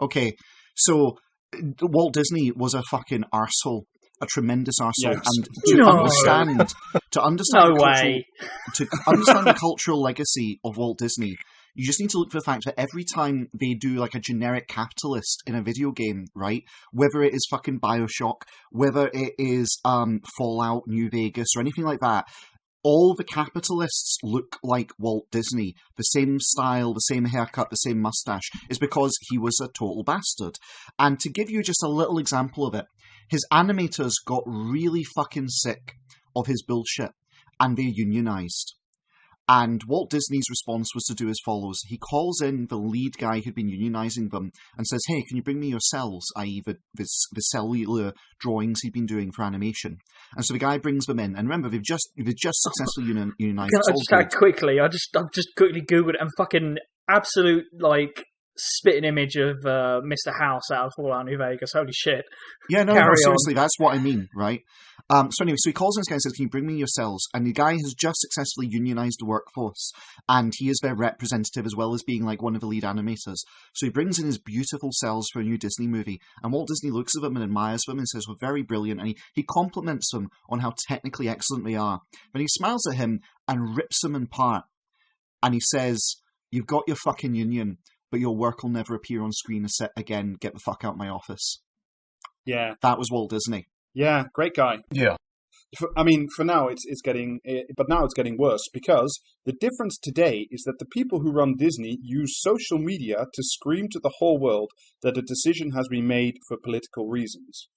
Okay, so Walt Disney was a fucking arsehole. A tremendous arsehole, and to understand the cultural legacy of Walt Disney, you just need to look for the fact that every time they do like a generic capitalist in a video game, right? Whether it is fucking BioShock, whether it is Fallout New Vegas or anything like that, all the capitalists look like Walt Disney. The same style, the same haircut, the same mustache, is because he was a total bastard. And to give you just a little example of it, his animators got really fucking sick of his bullshit, and they unionized. And Walt Disney's response was to do as follows. He calls in the lead guy who'd been unionizing them and says, hey, can you bring me your cells, i.e. the cellular drawings he'd been doing for animation. And so the guy brings them in. And remember, they've just successfully unionized. Can I just add quickly? I've just quickly Googled it and fucking absolute, like, spitting image of Mr. House out of Fallout New Vegas. Holy shit. Yeah, no, seriously, that's what I mean, right? So anyway, so he calls in this guy and says, can you bring me your cells? And the guy has just successfully unionized the workforce, and he is their representative as well as being like one of the lead animators. So he brings in his beautiful cells for a new Disney movie, and Walt Disney looks at them and admires them and says, well, very brilliant, and he compliments them on how technically excellent they are. But he smiles at him and rips them apart, and he says, you've got your fucking union, but your work will never appear on screen again. Get the fuck out of my office. Yeah. That was Walt Disney. Yeah, great guy. Yeah. For now it's getting, but now it's getting worse, because the difference today is that the people who run Disney use social media to scream to the whole world that a decision has been made for political reasons.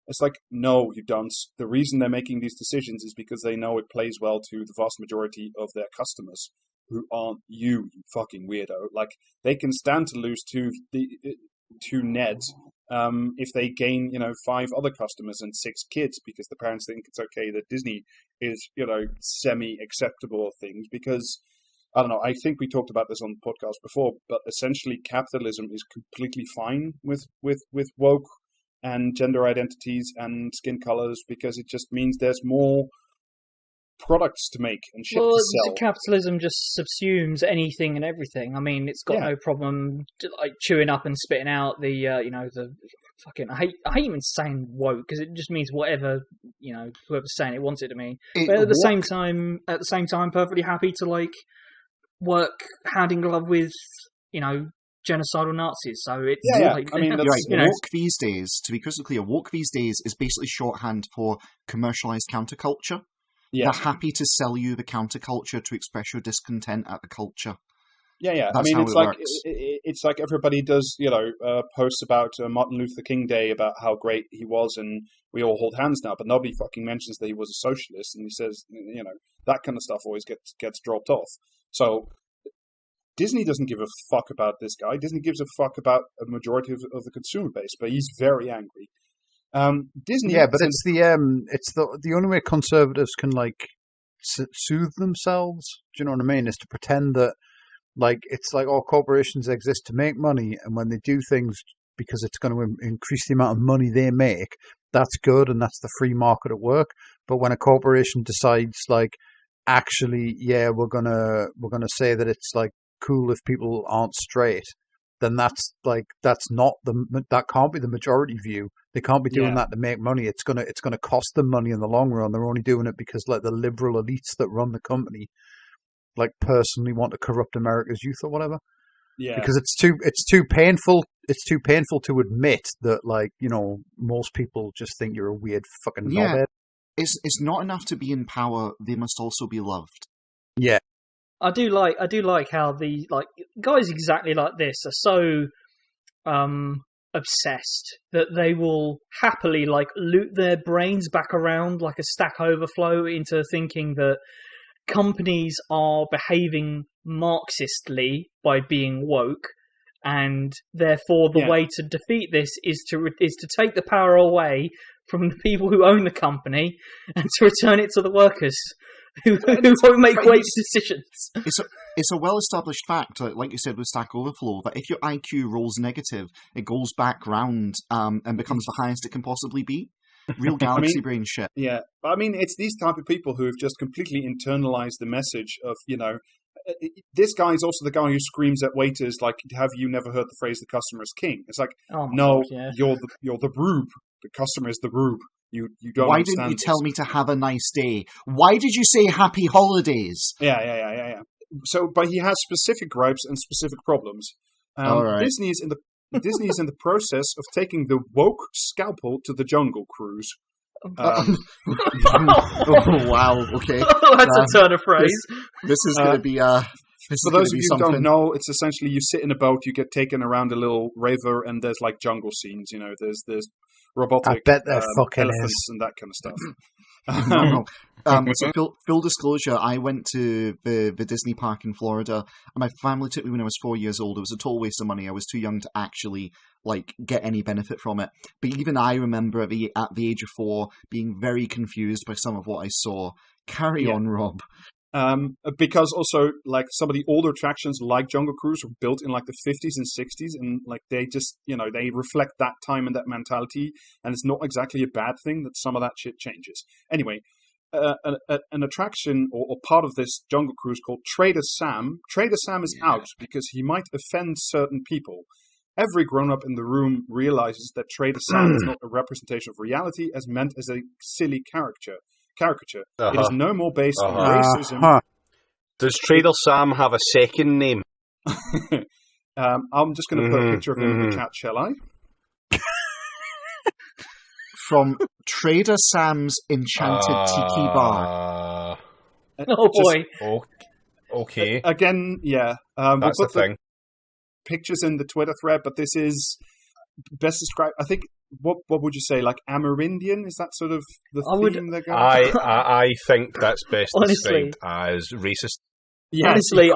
It's like, no, you don't. The reason they're making these decisions is because they know it plays well to the vast majority of their customers, who aren't you fucking weirdo. Like, they can stand to lose two Neds if they gain, 5 other customers and 6 kids, because the parents think it's okay that Disney is, semi-acceptable of things. Because, I don't know, I think we talked about this on the podcast before, but essentially capitalism is completely fine with woke and gender identities and skin colors, because it just means there's more products to make and ship to sell. Capitalism just subsumes anything and everything. I mean, it's got no problem like chewing up and spitting out the the fucking. I hate even saying woke, because it just means whatever whoever's saying it wants it to mean. But at the same time, perfectly happy to like work hand in glove with genocidal Nazis. So it's I mean, that's, woke these days, to be crystal clear, woke these days is basically shorthand for commercialized counterculture. Yeah. They're happy to sell you the counterculture to express your discontent at the culture. Yeah. That's I mean, how it's like everybody does, posts about Martin Luther King Day about how great he was, and we all hold hands now. But nobody fucking mentions that he was a socialist, and he says, that kind of stuff always gets dropped off. So Disney doesn't give a fuck about this guy. Disney gives a fuck about a majority of the consumer base, but he's very angry. Disney, but it's the only way conservatives can like soothe themselves. Do you know what I mean? Is to pretend that it's like all corporations exist to make money, and when they do things because it's going to increase the amount of money they make, that's good, and that's the free market at work. But when a corporation decides actually, we're gonna say that it's like cool if people aren't straight, then that can't be the majority view. They can't be doing that to make money. It's gonna cost them money in the long run. They're only doing it because the liberal elites that run the company personally want to corrupt America's youth or whatever. Yeah. Because it's too painful to admit that most people just think you're a weird fucking knobhead. It's not enough to be in power, they must also be loved. Yeah. I do like how the guys exactly like this are so obsessed that they will happily loot their brains back around like a Stack Overflow into thinking that companies are behaving Marxistly by being woke, and therefore the way to defeat this is to take the power away from the people who own the company and to return it to the workers who won't make great decisions. it's a well-established fact, like you said with Stack Overflow, that if your IQ rolls negative, it goes back round and becomes the highest it can possibly be. Real galaxy brain shit. Yeah, I mean, it's these type of people who have just completely internalized the message of, this guy is also the guy who screams at waiters like, "Have you never heard the phrase the customer is king?" It's like, no, God, yeah. you're the rube. The customer is the rube. You don't. Why didn't you tell me to have a nice day? Why did you say happy holidays? Yeah. So, but he has specific gripes and specific problems. All right. Disney is in the process of taking the woke scalpel to the Jungle Cruise. Oh, wow, okay. That's a turn of phrase. This is going to be... for those of you who don't know, it's essentially you sit in a boat, you get taken around a little river, and there's like jungle scenes, there's robotic I bet there fucking elephants is. and that kind of stuff. No. So full disclosure, I went to the Disney park in Florida, and my family took me when I was 4 years old. It was a total waste of money. I was too young to actually get any benefit from it. But even I remember at the age of 4 being very confused by some of what I saw. Carry on, Rob. Because also, some of the older attractions like Jungle Cruise were built in the 50s and 60s, and they just, they reflect that time and that mentality, and it's not exactly a bad thing that some of that shit changes. Anyway, an attraction or part of this Jungle Cruise called Trader Sam. Trader Sam is out because he might offend certain people. Every grown-up in the room realizes that Trader Sam is not a representation of reality as meant as a silly caricature. It is no more based on racism. Does Trader Sam have a second name? I'm just going to put a picture of him in the chat, shall I? From Trader Sam's Enchanted Tiki Bar. Oh boy. Okay. Again, yeah. That's we'll the put thing. Pictures in the Twitter thread, but this is best described. I think. What would you say? Amerindian? Is that sort of the theme they're going? I think that's best described as racist. Yes, honestly,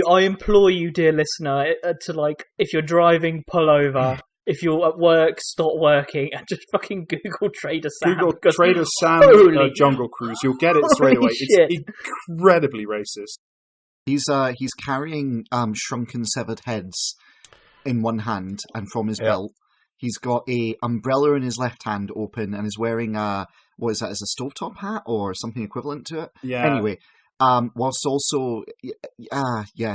I implore you, dear listener, to if you're driving, pull over. If you're at work, stop working, and just fucking Google Trader Sam. Google Trader Sam Jungle Cruise. You'll get it straight away. Shit. It's incredibly racist. He's carrying shrunken severed heads in one hand, and from his belt, he's got a umbrella in his left hand open, and is wearing what is that? Is a stovetop hat or something equivalent to it? Yeah. Anyway, whilst also,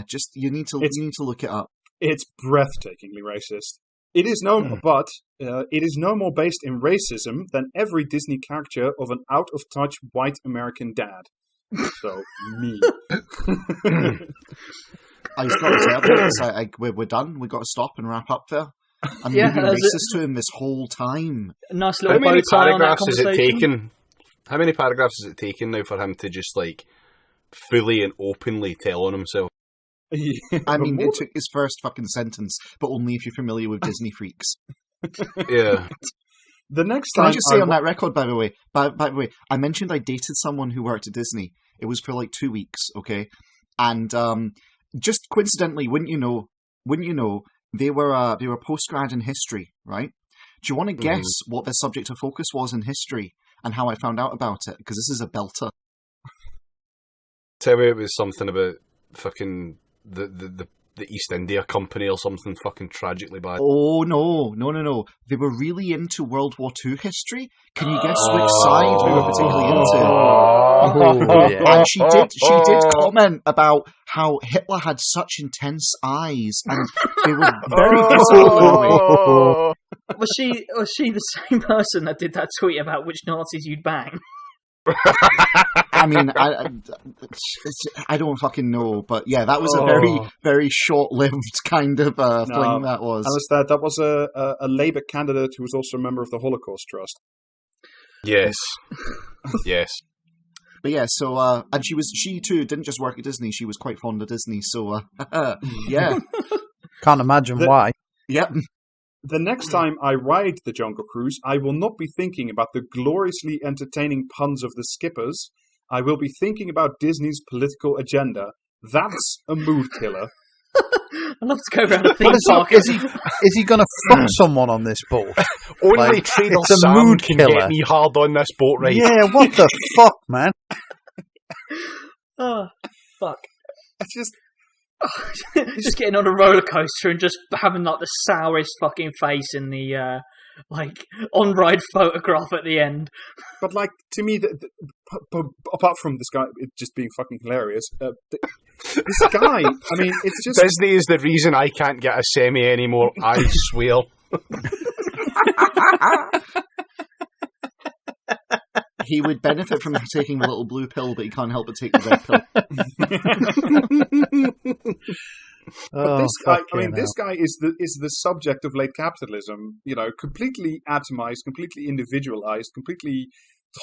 just you need to look it up. It's breathtakingly racist. It is no more based in racism than every Disney caricature of an out-of-touch white American dad. So, me. I just got to say, we're done. We've got to stop and wrap up there. I'm being racist to him this whole time. Nice little bow tie on that conversation. How many paragraphs has it taken now for him to just fully and openly tell on himself? I mean, it took his first fucking sentence, but only if you're familiar with Disney freaks. Yeah. The next time, time I just say on that record, by the way, I mentioned I dated someone who worked at Disney. It was for 2 weeks, okay? And just coincidentally, wouldn't you know, they were postgrad in history, right? Do you want to guess what their subject of focus was in history and how I found out about it? Because this is a belter. Tell me it was something about fucking the East India Company or something fucking tragically bad. Oh, no. They were really into World War II history. Can you guess which side they were particularly into? And she did comment about how Hitler had such intense eyes, and they were very visible. Was she the same person that did that tweet about which Nazis you'd bang? I mean, I don't fucking know, but yeah, that was a very, very short-lived kind of thing that was. That was a Labour candidate who was also a member of the Holocaust Trust. Yes. Yes. But yeah, so, and she too didn't just work at Disney, she was quite fond of Disney, so, yeah. Can't imagine why. Yep. The next time I ride the Jungle Cruise, I will not be thinking about the gloriously entertaining puns of the skippers. I will be thinking about Disney's political agenda. That's a mood killer. I'd love to go around a theme park. Is he going to fuck someone on this boat? Only Trader Sam can get me hard on this boat ride. Yeah, what the fuck, man? Oh, fuck. It's just just getting on a roller coaster and just having like the sourest fucking face in the on-ride photograph at the end. But like to me, apart from this guy just being fucking hilarious, this guy. I mean, it's just Disney is the reason I can't get a semi anymore. I swear. He would benefit from taking the little blue pill, but he can't help but take the red pill. But this guy, this guy is the subject of late capitalism. You know, completely atomized, completely individualized, completely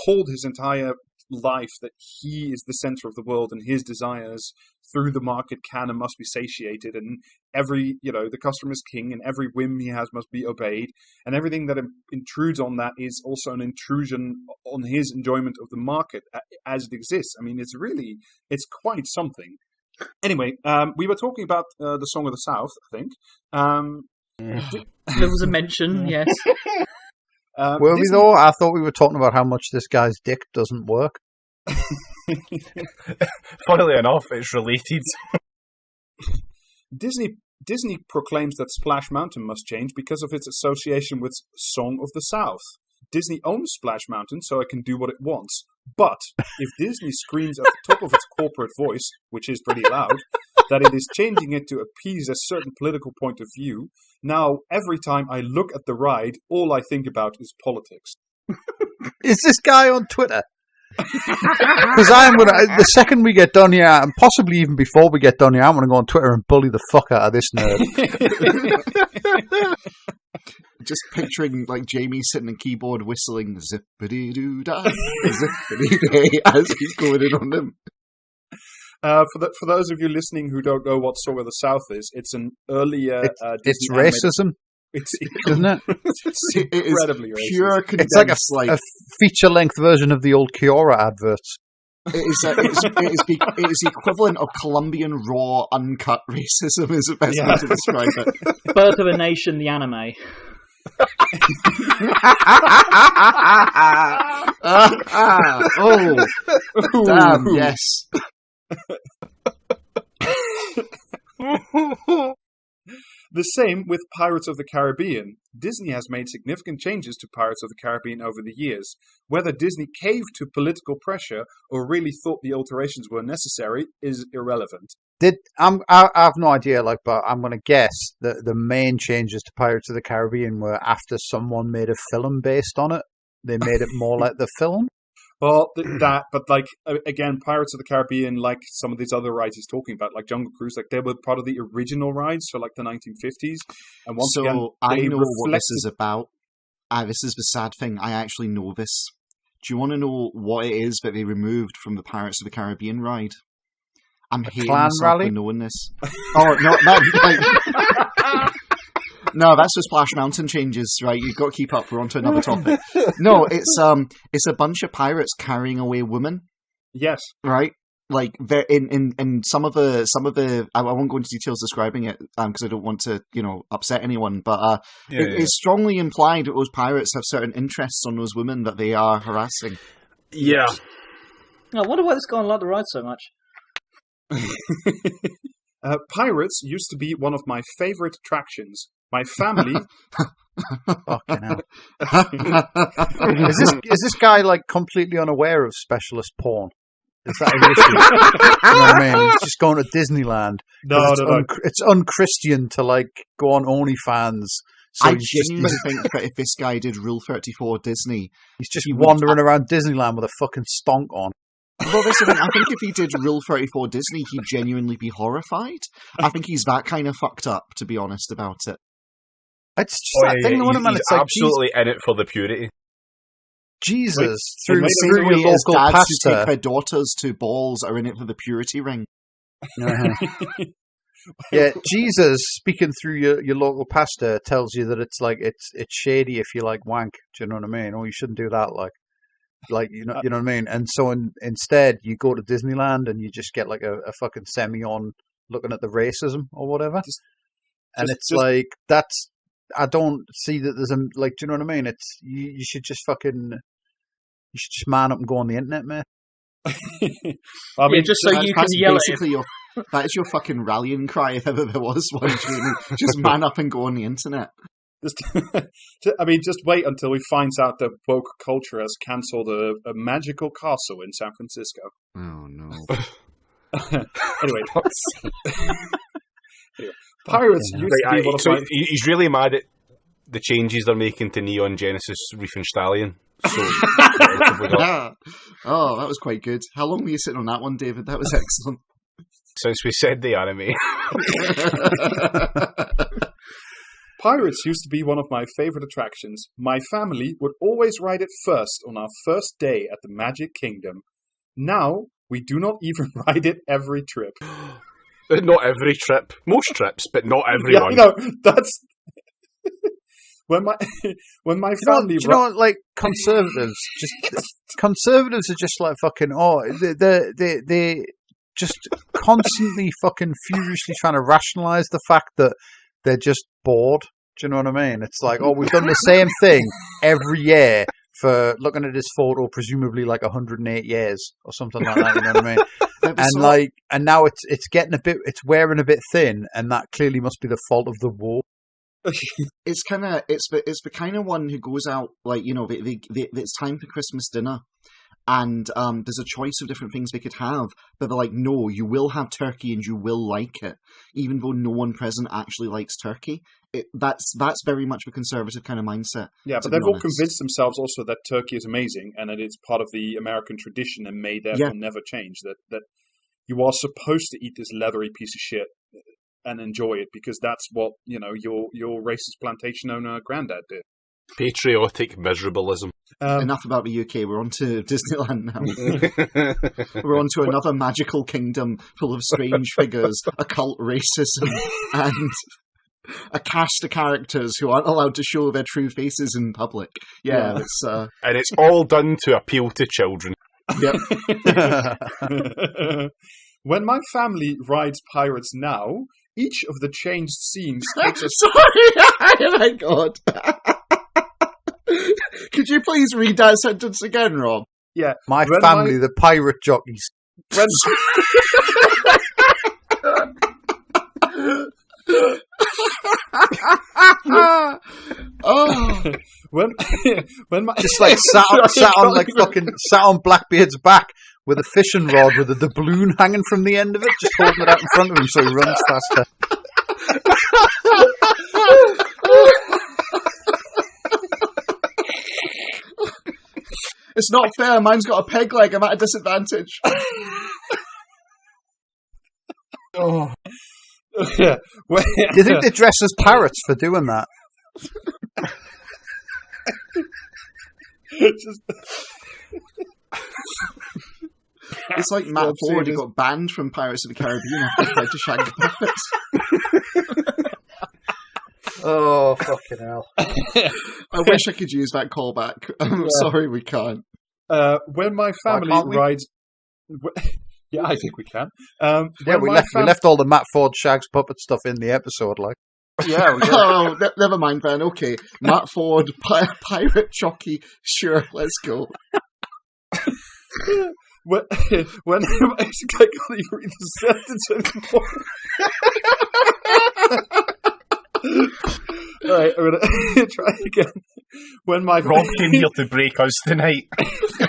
told his entire life that he is the center of the world and his desires through the market can and must be satiated, and the customer is king and every whim he has must be obeyed, and everything that intrudes on that is also an intrusion on his enjoyment of the market as it exists. I mean, it's quite something. Anyway, we were talking about the Song of the South, I think. There was a mention, yes. Were we though? I thought we were talking about how much this guy's dick doesn't work. Funnily enough, it's related. Disney proclaims that Splash Mountain must change because of its association with Song of the South. Disney owns Splash Mountain, so it can do what it wants. But if Disney screams at the top of its corporate voice, which is pretty loud, that it is changing it to appease a certain political point of view, now every time I look at the ride, all I think about is politics. Is this guy on Twitter? Because the second we get done here, and possibly even before we get done here, I'm going to go on Twitter and bully the fuck out of this nerd. Just picturing like Jamie sitting at keyboard whistling zippity-doo-dah, zippity-day as he's going in on them. For those of you listening who don't know what Song of the South is, it's an earlier... It's racism, isn't it? It's incredibly racist. Pure It's like a feature-length version of the old Kiora adverts. It is the equivalent of Colombian raw, uncut racism is the best way to describe it. Birth of a Nation, the anime. Oh, damn, yes. The same with Pirates of the Caribbean. Disney has made significant changes to Pirates of the Caribbean over the years. Whether Disney caved to political pressure or really thought the alterations were necessary is irrelevant. I have no idea, but I'm going to guess that the main changes to Pirates of the Caribbean were after someone made a film based on it. They made it more like the film. Well, again, Pirates of the Caribbean, like some of these other rides he's talking about, like Jungle Cruise, they were part of the original rides for the 1950s. And once again, I know what this is about. This is the sad thing. I actually know this. Do you want to know what it is that they removed from the Pirates of the Caribbean ride? I'm hating myself for knowing this. Oh, no, no, that's the Splash Mountain changes, right? You've got to keep up. We're on to another topic. No, it's a bunch of pirates carrying away women. Yes, right. Like in some of the I won't go into details describing it because I don't want to upset anyone. But it's strongly implied that those pirates have certain interests on those women that they are harassing. Yeah. I wonder why this guy liked the ride so much. Pirates used to be one of my favorite attractions. My family. Fucking hell. Is this guy completely unaware of specialist porn? Is that an issue? You know what I mean? He's just going to Disneyland. No. It's unchristian to go on OnlyFans. So I genuinely think that if this guy did Rule 34 Disney, he's just wandering around Disneyland with a fucking stonk on. Well, I think if he did Rule 34 Disney, he'd genuinely be horrified. I think he's that kind of fucked up, to be honest about it. It's just that thing. He's absolutely in it for the purity. Jesus, through your your local dads pastor. who take their daughters to balls are in it for the purity ring. Uh-huh. Yeah, Jesus, speaking through your local pastor, tells you that it's shady if you wank. Do you know what I mean? Oh, you shouldn't do that. You know what I mean? And so instead, you go to Disneyland and you just get a fucking semi on looking at the racism or whatever. That's. I don't see that there's do you know what I mean? It's you should just man up and go on the internet, mate. I mean, just so you can yell at him. That is your fucking rallying cry if ever there was one, Jamie. Just man up and go on the internet. Just wait until he finds out that woke culture has cancelled a magical castle in San Francisco. Oh, no. Anyway, pirates used to be one of my... He's really mad at the changes they're making to Neon Genesis Reef and Stallion. So, oh, that was quite good. How long were you sitting on that one, David? That was excellent. Since we said the anime. Pirates used to be one of my favorite attractions. My family would always ride it first on our first day at the Magic Kingdom. Now, we do not even ride it every trip. Not every trip. Most trips, but not everyone. Yeah, that's... When my family... Do you know what, like, conservatives are just like fucking... They just constantly fucking furiously trying to rationalise the fact that they're just bored. Do you know what I mean? It's like, we've done the same thing every year for, looking at this photo, presumably like 108 years or something like that. You know what I mean? And now it's getting it's wearing a bit thin, and that clearly must be the fault of the war. It's the kind of one who goes out like, it's time for Christmas dinner. And there's a choice of different things they could have, but they're like, no, you will have turkey and you will like it, even though no one present actually likes turkey. That's very much a conservative kind of mindset. Yeah, but they've all convinced themselves also that turkey is amazing and that it's part of the American tradition and may therefore never change. That you are supposed to eat this leathery piece of shit and enjoy it because that's what your racist plantation owner granddad did. Patriotic miserableism. Enough about the UK. We're on to Disneyland now. We're on to another magical kingdom full of strange figures, occult racism, and a cast of characters who aren't allowed to show their true faces in public. Yeah. It's and it's all done to appeal to children. Yep. When my family rides Pirates now, each of the changed scenes takes us... Sorry! Oh my God! Could you please read that sentence again, Rob? Yeah. My family, the pirate jockeys. When my just like sat on Blackbeard's back with a fishing rod with a doubloon hanging from the end of it, just holding it out in front of him so he runs faster. It's not fair. Mine's got a peg leg. I'm at a disadvantage. Oh. Yeah. Do you think they dress as parrots for doing that? It's like Matt Ford who got banned from Pirates of the Caribbean after he tried to shag the puppets. Oh, fucking hell. I wish I could use that callback. I'm sorry we can't. When my family rides... Yeah, I think we can. We left all the Matt Ford Shags puppet stuff in the episode, like. Yeah, we did. Oh, never mind, then. Okay. Matt Ford, pirate jockey. Sure, let's go. When I can't even read the sentence anymore. Alright, I'm gonna try again. When my Rob came here to break us tonight.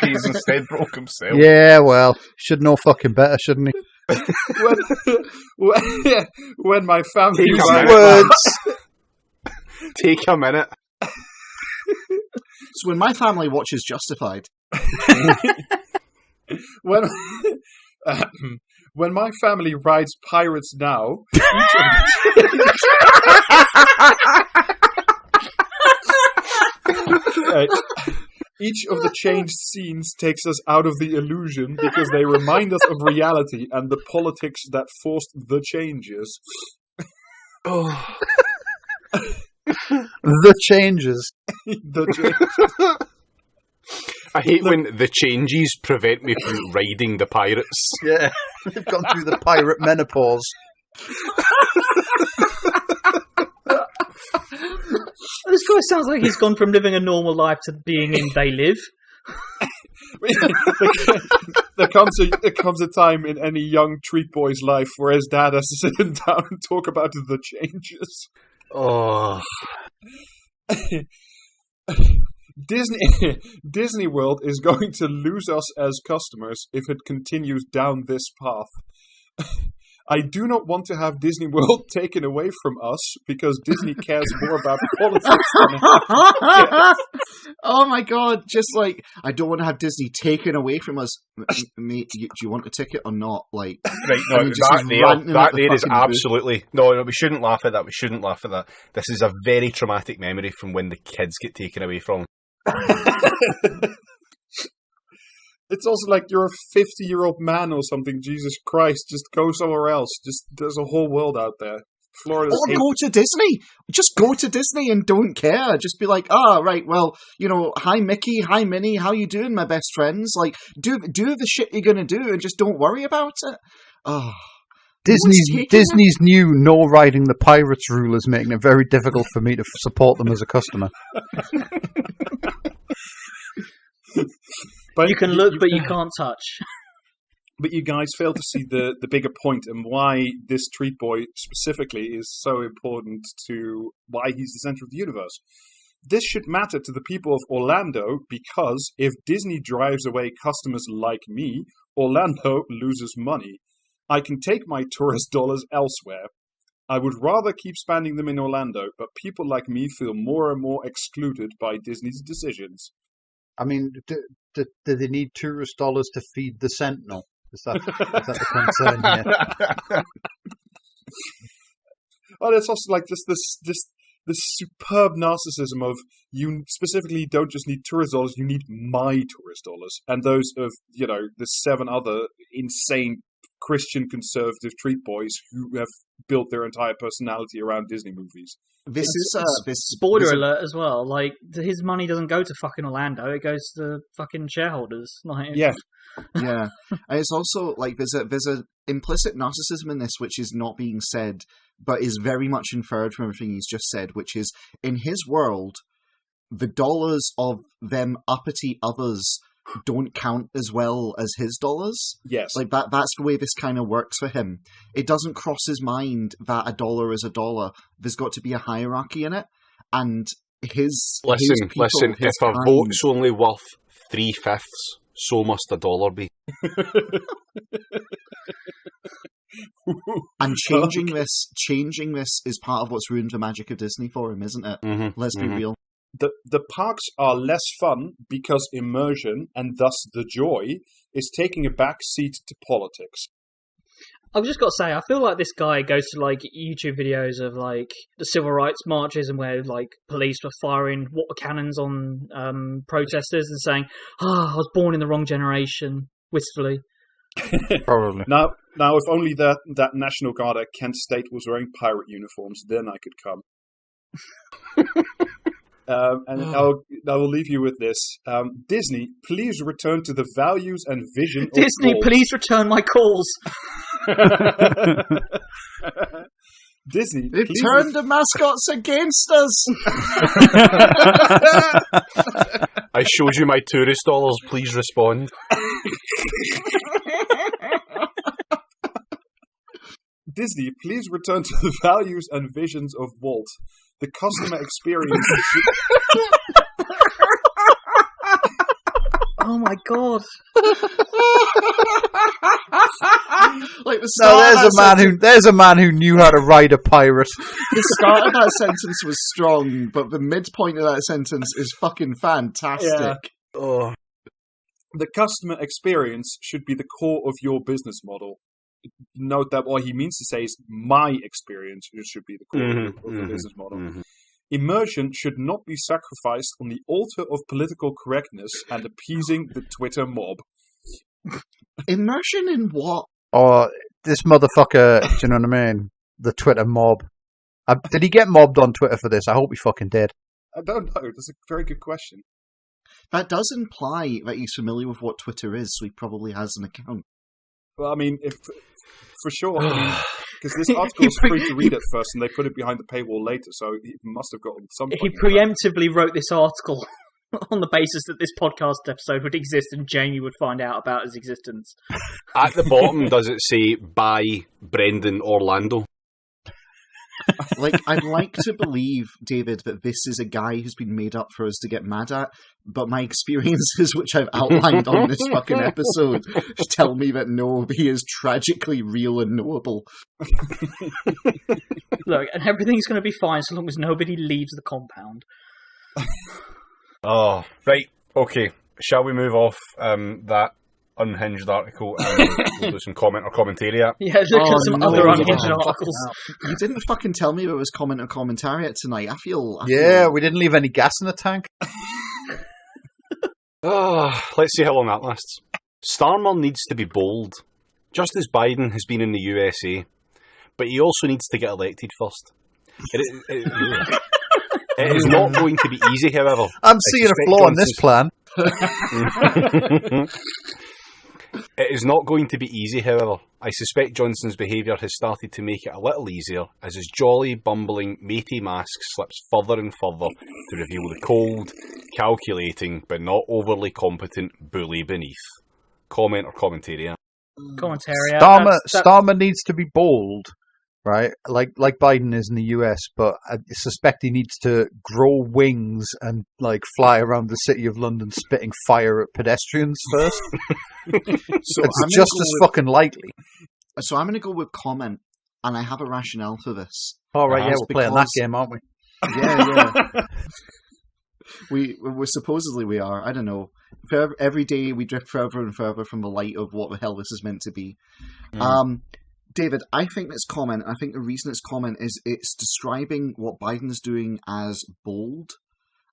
He's instead broke himself. Yeah, well, should know fucking better, shouldn't he? when my family Take a minute. So when my family watches Justified. When my family rides Pirates now, each of the changed scenes takes us out of the illusion because they remind us of reality and the politics that forced the changes. Oh. The changes. The changes. I hate when the changes prevent me from riding the pirates. Yeah, they've gone through the pirate menopause. This guy sounds like he's gone from living a normal life to being in They Live. there comes a time in any young treat boy's life where his dad has to sit him down and talk about the changes. Oh. Disney World is going to lose us as customers if it continues down this path. I do not want to have Disney World taken away from us because Disney cares more about politics than Oh my god, just like, I don't want to have Disney taken away from us. Mate, do you want a ticket or not? Like, right, no, that there is absolutely... No, we shouldn't laugh at that. We shouldn't laugh at that. This is a very traumatic memory from when the kids get taken away from. It's also like you're a 50-year-old man or something. Jesus Christ, just go somewhere else. Just there's a whole world out there. Florida's go to Disney. Just go to Disney and don't care. Just be like, right, well, hi Mickey, hi Minnie, how you doing, my best friends? Like, do the shit you're gonna do and just don't worry about it. Oh. Disney's new no riding the pirates rule is making it very difficult for me to support them as a customer. You can look, but you can't touch. But you guys fail to see the bigger point and why this treat boy specifically is so important to why he's the center of the universe. This should matter to the people of Orlando because if Disney drives away customers like me, Orlando loses money. I can take my tourist dollars elsewhere. I would rather keep spending them in Orlando, but people like me feel more and more excluded by Disney's decisions. I mean, do they need tourist dollars to feed the Sentinel? Is that the concern here? Well, it's also like just this superb narcissism of you specifically don't just need tourist dollars, you need my tourist dollars. And those of, the 7 other insane Christian conservative treat boys who have built their entire personality around Disney movies. This spoiler alert as well. Like, his money doesn't go to fucking Orlando; it goes to fucking shareholders. Like, yeah. And it's also like there's a implicit narcissism in this, which is not being said, but is very much inferred from everything he's just said. Which is, in his world, the dollars of them uppity others don't count as well as his dollars. Yes. Like that's the way this kind of works for him. It doesn't cross his mind that a dollar is a dollar. There's got to be a hierarchy in it. And Listen, if a vote's only worth 3/5, so must a dollar be. And changing this is part of what's ruined the magic of Disney for him, isn't it? Mm-hmm. Let's be real. The parks are less fun because immersion, and thus the joy, is taking a back seat to politics. I've just got to say, I feel like this guy goes to like YouTube videos of like the civil rights marches and where like police were firing water cannons on protesters and saying, I was born in the wrong generation, wistfully. Probably. Now, if only that National Guard at Kent State was wearing pirate uniforms, then I could come. And I will leave you with this. Disney, please return to the values and vision Disney, of Walt. Please return my calls. Disney, they've turned the mascots against us. I showed you my tourist dollars. Please respond. Disney, please return to the values and visions of Walt. The customer experience. Oh my god! Like there's a man who knew how to ride a pirate. The start of that sentence was strong, but the midpoint of that sentence is fucking fantastic. Yeah. Oh. The customer experience should be the core of your business model. Note that what he means to say is my experience should be the core of the business model. Mm-hmm. Immersion should not be sacrificed on the altar of political correctness and appeasing the Twitter mob. Immersion in what? Oh, this motherfucker, do you know what I mean? The Twitter mob. Did he get mobbed on Twitter for this? I hope he fucking did. I don't know. That's a very good question. That does imply that he's familiar with what Twitter is, so he probably has an account. Well, I mean, for sure, because this article was free to read at first, and they put it behind the paywall later, so he must have gotten some. He preemptively wrote this article. on the basis that this podcast episode would exist and Jamie would find out about its existence. At the bottom, does it say by Brendan Orlando? Like, I'd like to believe, David, that this is a guy who's been made up for us to get mad at, but my experiences, which I've outlined on this fucking episode, tell me that no, he is tragically real and knowable. Look, and everything's going to be fine so long as nobody leaves the compound. Oh, right, okay. Shall we move off that unhinged article and we'll do some comment or commentariat? Yeah, look at some other unhinged articles. You didn't fucking tell me there was comment or commentariat tonight. I feel we didn't leave any gas in the tank. Let's see how long that lasts. Starmer needs to be bold, just as Biden has been in the USA, but he also needs to get elected first. It is not going to be easy, however. I'm seeing a flaw in this plan. It is not going to be easy, however. I suspect Johnson's behaviour has started to make it a little easier as his jolly, bumbling, matey mask slips further and further to reveal the cold, calculating, but not overly competent bully beneath. Comment or commentariat? Commentariat. Starmer needs to be bold, right? Like Biden is in the US, but I suspect he needs to grow wings and like fly around the city of London spitting fire at pedestrians first. So it's just as fucking likely. So I'm going to go with comment, and I have a rationale for this. All right, we're playing that game, aren't we? Yeah. we are. I don't know. Every day we drift further and further from the light of what the hell this is meant to be. David, I think this comment, I think the reason it's comment is it's describing what Biden is doing as bold,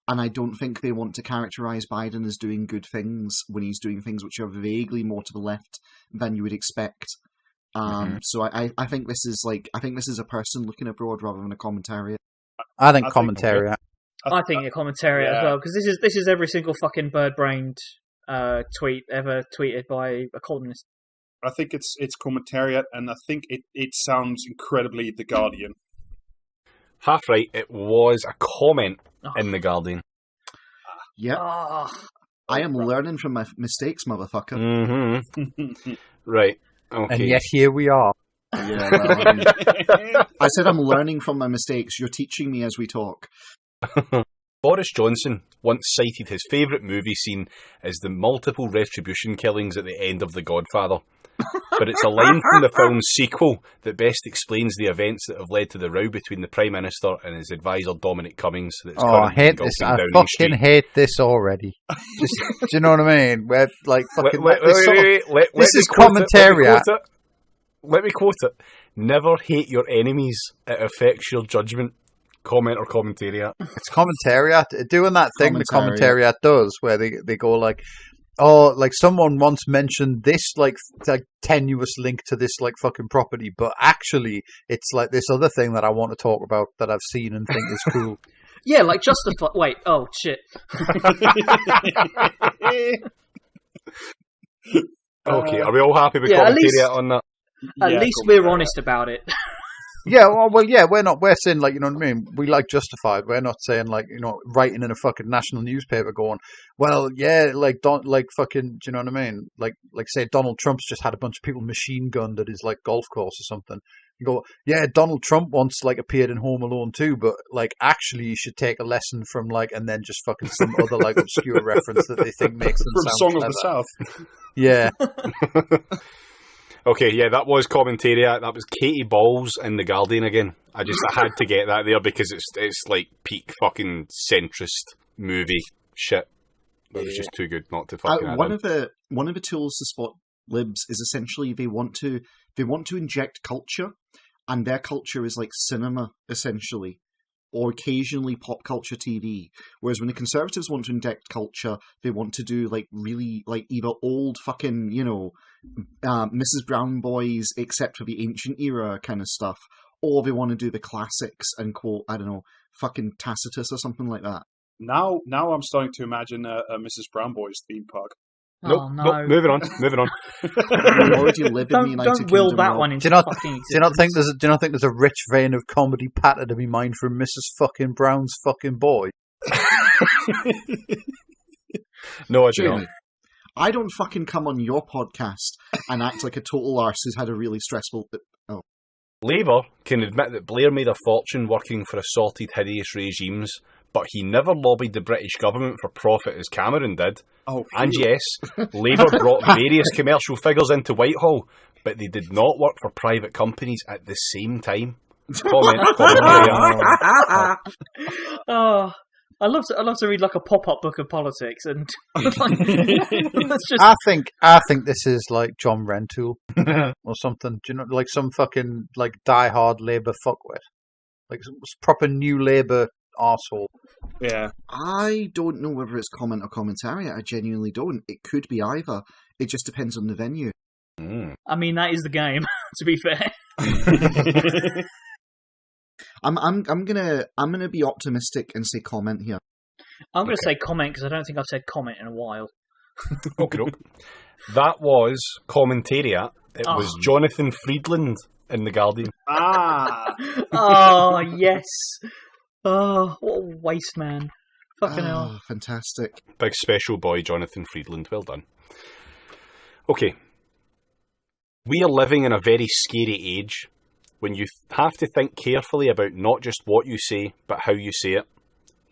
and I don't think they want to characterize Biden as doing good things when he's doing things which are vaguely more to the left than you would expect. So I think this is a person looking abroad rather than a commentariat. I think commentariat. I think a commentariat as well, because this is every single fucking bird-brained tweet ever tweeted by a columnist. I think it's commentariat, and I think it sounds incredibly The Guardian. Half right, it was a comment in The Guardian. Yep. I am learning from my mistakes, motherfucker. Mm-hmm. Right. Okay. And yet here we are. Yeah, well, I said I'm learning from my mistakes. You're teaching me as we talk. Boris Johnson once cited his favourite movie scene as the multiple retribution killings at the end of The Godfather. But it's a line from the film's sequel that best explains the events that have led to the row between the Prime Minister and his advisor Dominic Cummings. That's I hate this. I fucking hate this already. Do you know what I mean? We're like fucking. This is commentariat. Let me quote it. Never hate your enemies. It affects your judgment. Comment or commentariat? It's commentariat. Doing that thing the commentariat does, where they go like, oh, like someone once mentioned this like tenuous link to this like fucking property, but actually it's like this other thing that I want to talk about that I've seen and think is cool. Yeah, like justify. Wait, oh shit. Okay, are we all happy with commentariat on that? At least we're honest about it. Yeah, we're saying, like, you know what I mean? We like Justified. We're not saying, like, you know, writing in a fucking national newspaper going, well, yeah, like, fucking, do you know what I mean? Like, say Donald Trump's just had a bunch of people machine gunned at his, like, golf course or something. You go, yeah, Donald Trump once, like, appeared in Home Alone too, but, like, actually you should take a lesson from, like, and then just fucking some other, like, obscure reference that they think makes them from sound Song clever. of the South. Yeah. Okay, yeah, that was commentariat. That was Katie Balls in The Guardian again. I had to get that there because it's like peak fucking centrist movie shit. It was just too good not to fucking add one of the tools to spot libs is essentially they want to inject culture, and their culture is like cinema essentially, or occasionally pop culture TV. Whereas when the Conservatives want to inject culture, they want to do like really like either old fucking, you know, Mrs. Brown Boys except for the ancient era kind of stuff, or they want to do the classics and quote, I don't know, fucking Tacitus or something like that. Now I'm starting to imagine a Mrs. Brown Boys theme park. Nope, moving on. You already live in the United Don't will Kingdom that world. one into Do you fucking not think there's a rich vein of comedy patter to be mined from Mrs. fucking Brown's fucking boy? No, I do not. Jamie, I don't fucking come on your podcast and act like a total arse who's had a really stressful... Oh. Labour can admit that Blair made a fortune working for assorted hideous regimes, but he never lobbied the British government for profit as Cameron did. Oh, and yes, Labour brought various commercial figures into Whitehall, but they did not work for private companies at the same time. Comment. Oh, I love to read like a pop-up book of politics, and that's just... I think this is like John Rentoul or something. Do you know, like some fucking like diehard Labour fuckwit, like some proper New Labour arsehole. Yeah. I don't know whether it's comment or commentary. I genuinely don't. It could be either. It just depends on the venue. I mean, that is the game. To be fair, I'm gonna be optimistic and say comment here. I'm going to say comment because I don't think I've said comment in a while. Okay, that was commentariat. It was Jonathan Friedland in The Guardian. Oh yes. Oh, what a waste, man. Fucking hell. Fantastic. Big special boy, Jonathan Friedland. Well done. Okay. We are living in a very scary age when you have to think carefully about not just what you say, but how you say it.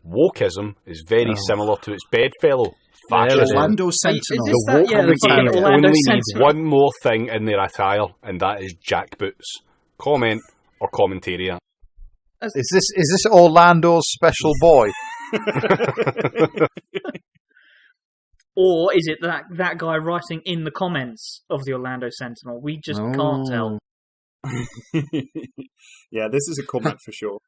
Wokeism is very similar to its bedfellow, fascism. Orlando Sentinel. They only need one more thing in their attire, and that is jackboots. Comment or commentariat. Is this Orlando's special boy? Or is it that guy writing in the comments of the Orlando Sentinel? We just can't tell. Yeah, this is a comment for sure.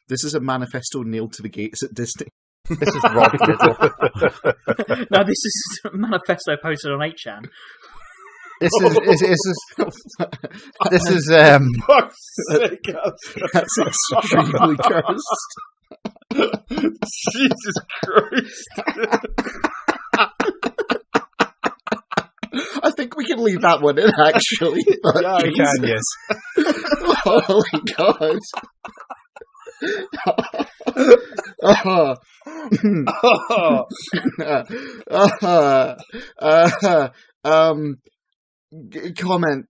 This is a manifesto nailed to the gates at Disney. This is Rob Little. No, this is a manifesto posted on 8chan. This is Fuck's sake, That's extremely cursed. Jesus Christ. I think we can leave that one in, actually. Yeah, You can, yes. Holy God. Comment.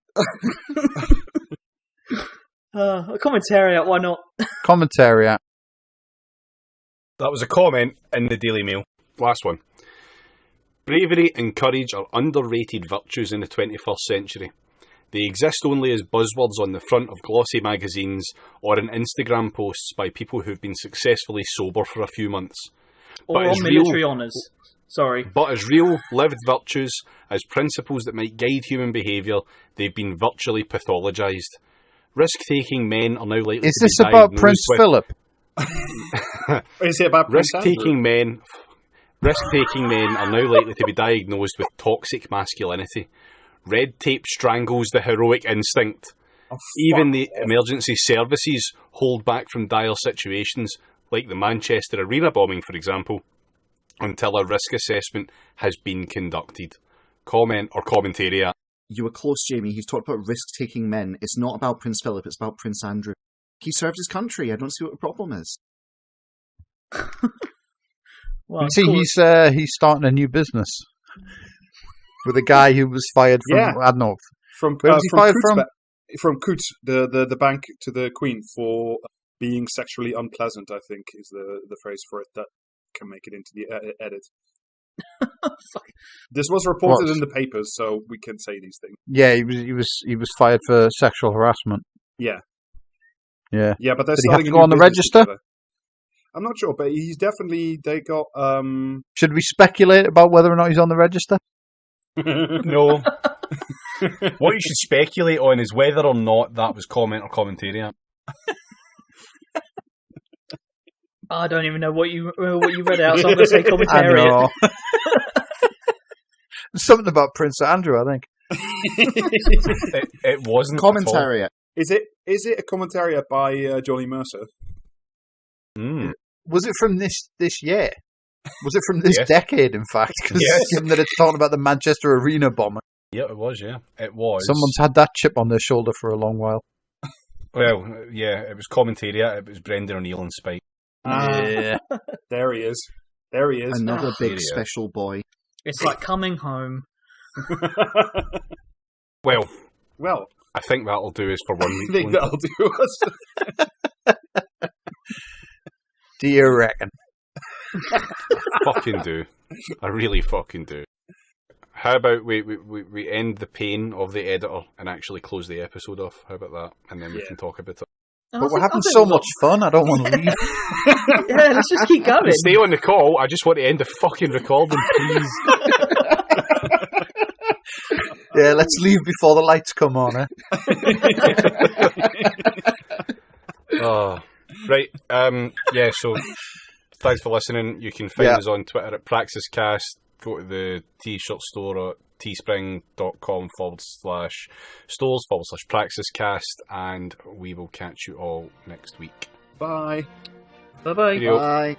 A commentary, why not? commentariat. That was a comment in the Daily Mail. Last one. Bravery and courage are underrated virtues in the 21st century. They exist only as buzzwords on the front of glossy magazines or in Instagram posts by people who've been successfully sober for a few months. Or on military honours. Sorry. But as real, lived virtues, as principles that might guide human behaviour, they've been virtually pathologised. Risk-taking men are now likely to be Is this about Prince with... Philip? Is it about Prince Risk-taking men are now likely to be diagnosed with toxic masculinity. Red tape strangles the heroic instinct. Even the emergency services hold back from dire situations, like the Manchester Arena bombing, for example, until a risk assessment has been conducted. Comment or commentariat. You were close, Jamie. He's talked about risk-taking men. It's not about Prince Philip, it's about Prince Andrew. He served his country. I don't see what the problem is. Well, See, he's starting a new business with a guy who was fired from, I don't know. Where was he fired from? From Coots, the bank to the Queen for being sexually unpleasant, I think, is the phrase for it that can make it into the edit. This was reported in the papers, so we can say these things. Yeah, he was fired for sexual harassment. Yeah. Yeah. Yeah, but did he have to go on the register? Together. I'm not sure, but he's definitely. They got. Should we speculate about whether or not he's on the register? No. What you should speculate on is whether or not that was comment or commentariat. I don't even know what you read out, so I'm going to say commentariat. Something about Prince Andrew, I think. It wasn't commentariat. Is it a commentariat by Johnny Mercer? Was it from this year? Was it from this decade, in fact? Because given that it's talking about the Manchester Arena bombing. Yeah, it was, yeah. It was. Someone's had that chip on their shoulder for a long while. Well, yeah, it was commentariat. It was Brendan O'Neill and Spike. Yeah. There he is. There he is. Another big Here he is. special boy. It's like coming home. Well, Well, I think that'll do us for 1 I week. think won't it? that'll do us. Do you reckon? Fucking do. I really fucking do. How about we end the pain of the editor and actually close the episode off? How about that? And then we can talk about it. And But I we're think- having I think so we've much fun. I don't want to leave. got- Yeah, let's just keep going. Stay on the call. I just want to end the fucking recording, please. Yeah, let's leave before the lights come on. Oh, right. Yeah, so thanks for listening. You can find us on Twitter at PraxisCast. Go to the t-shirt store at teespring.com/stores/PraxisCast, and we will catch you all next week. Bye. Bye-bye. Cheerio. Bye.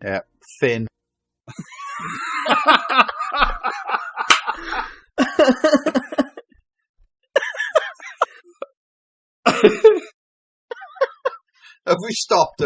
Yeah, Finn. Have we stopped?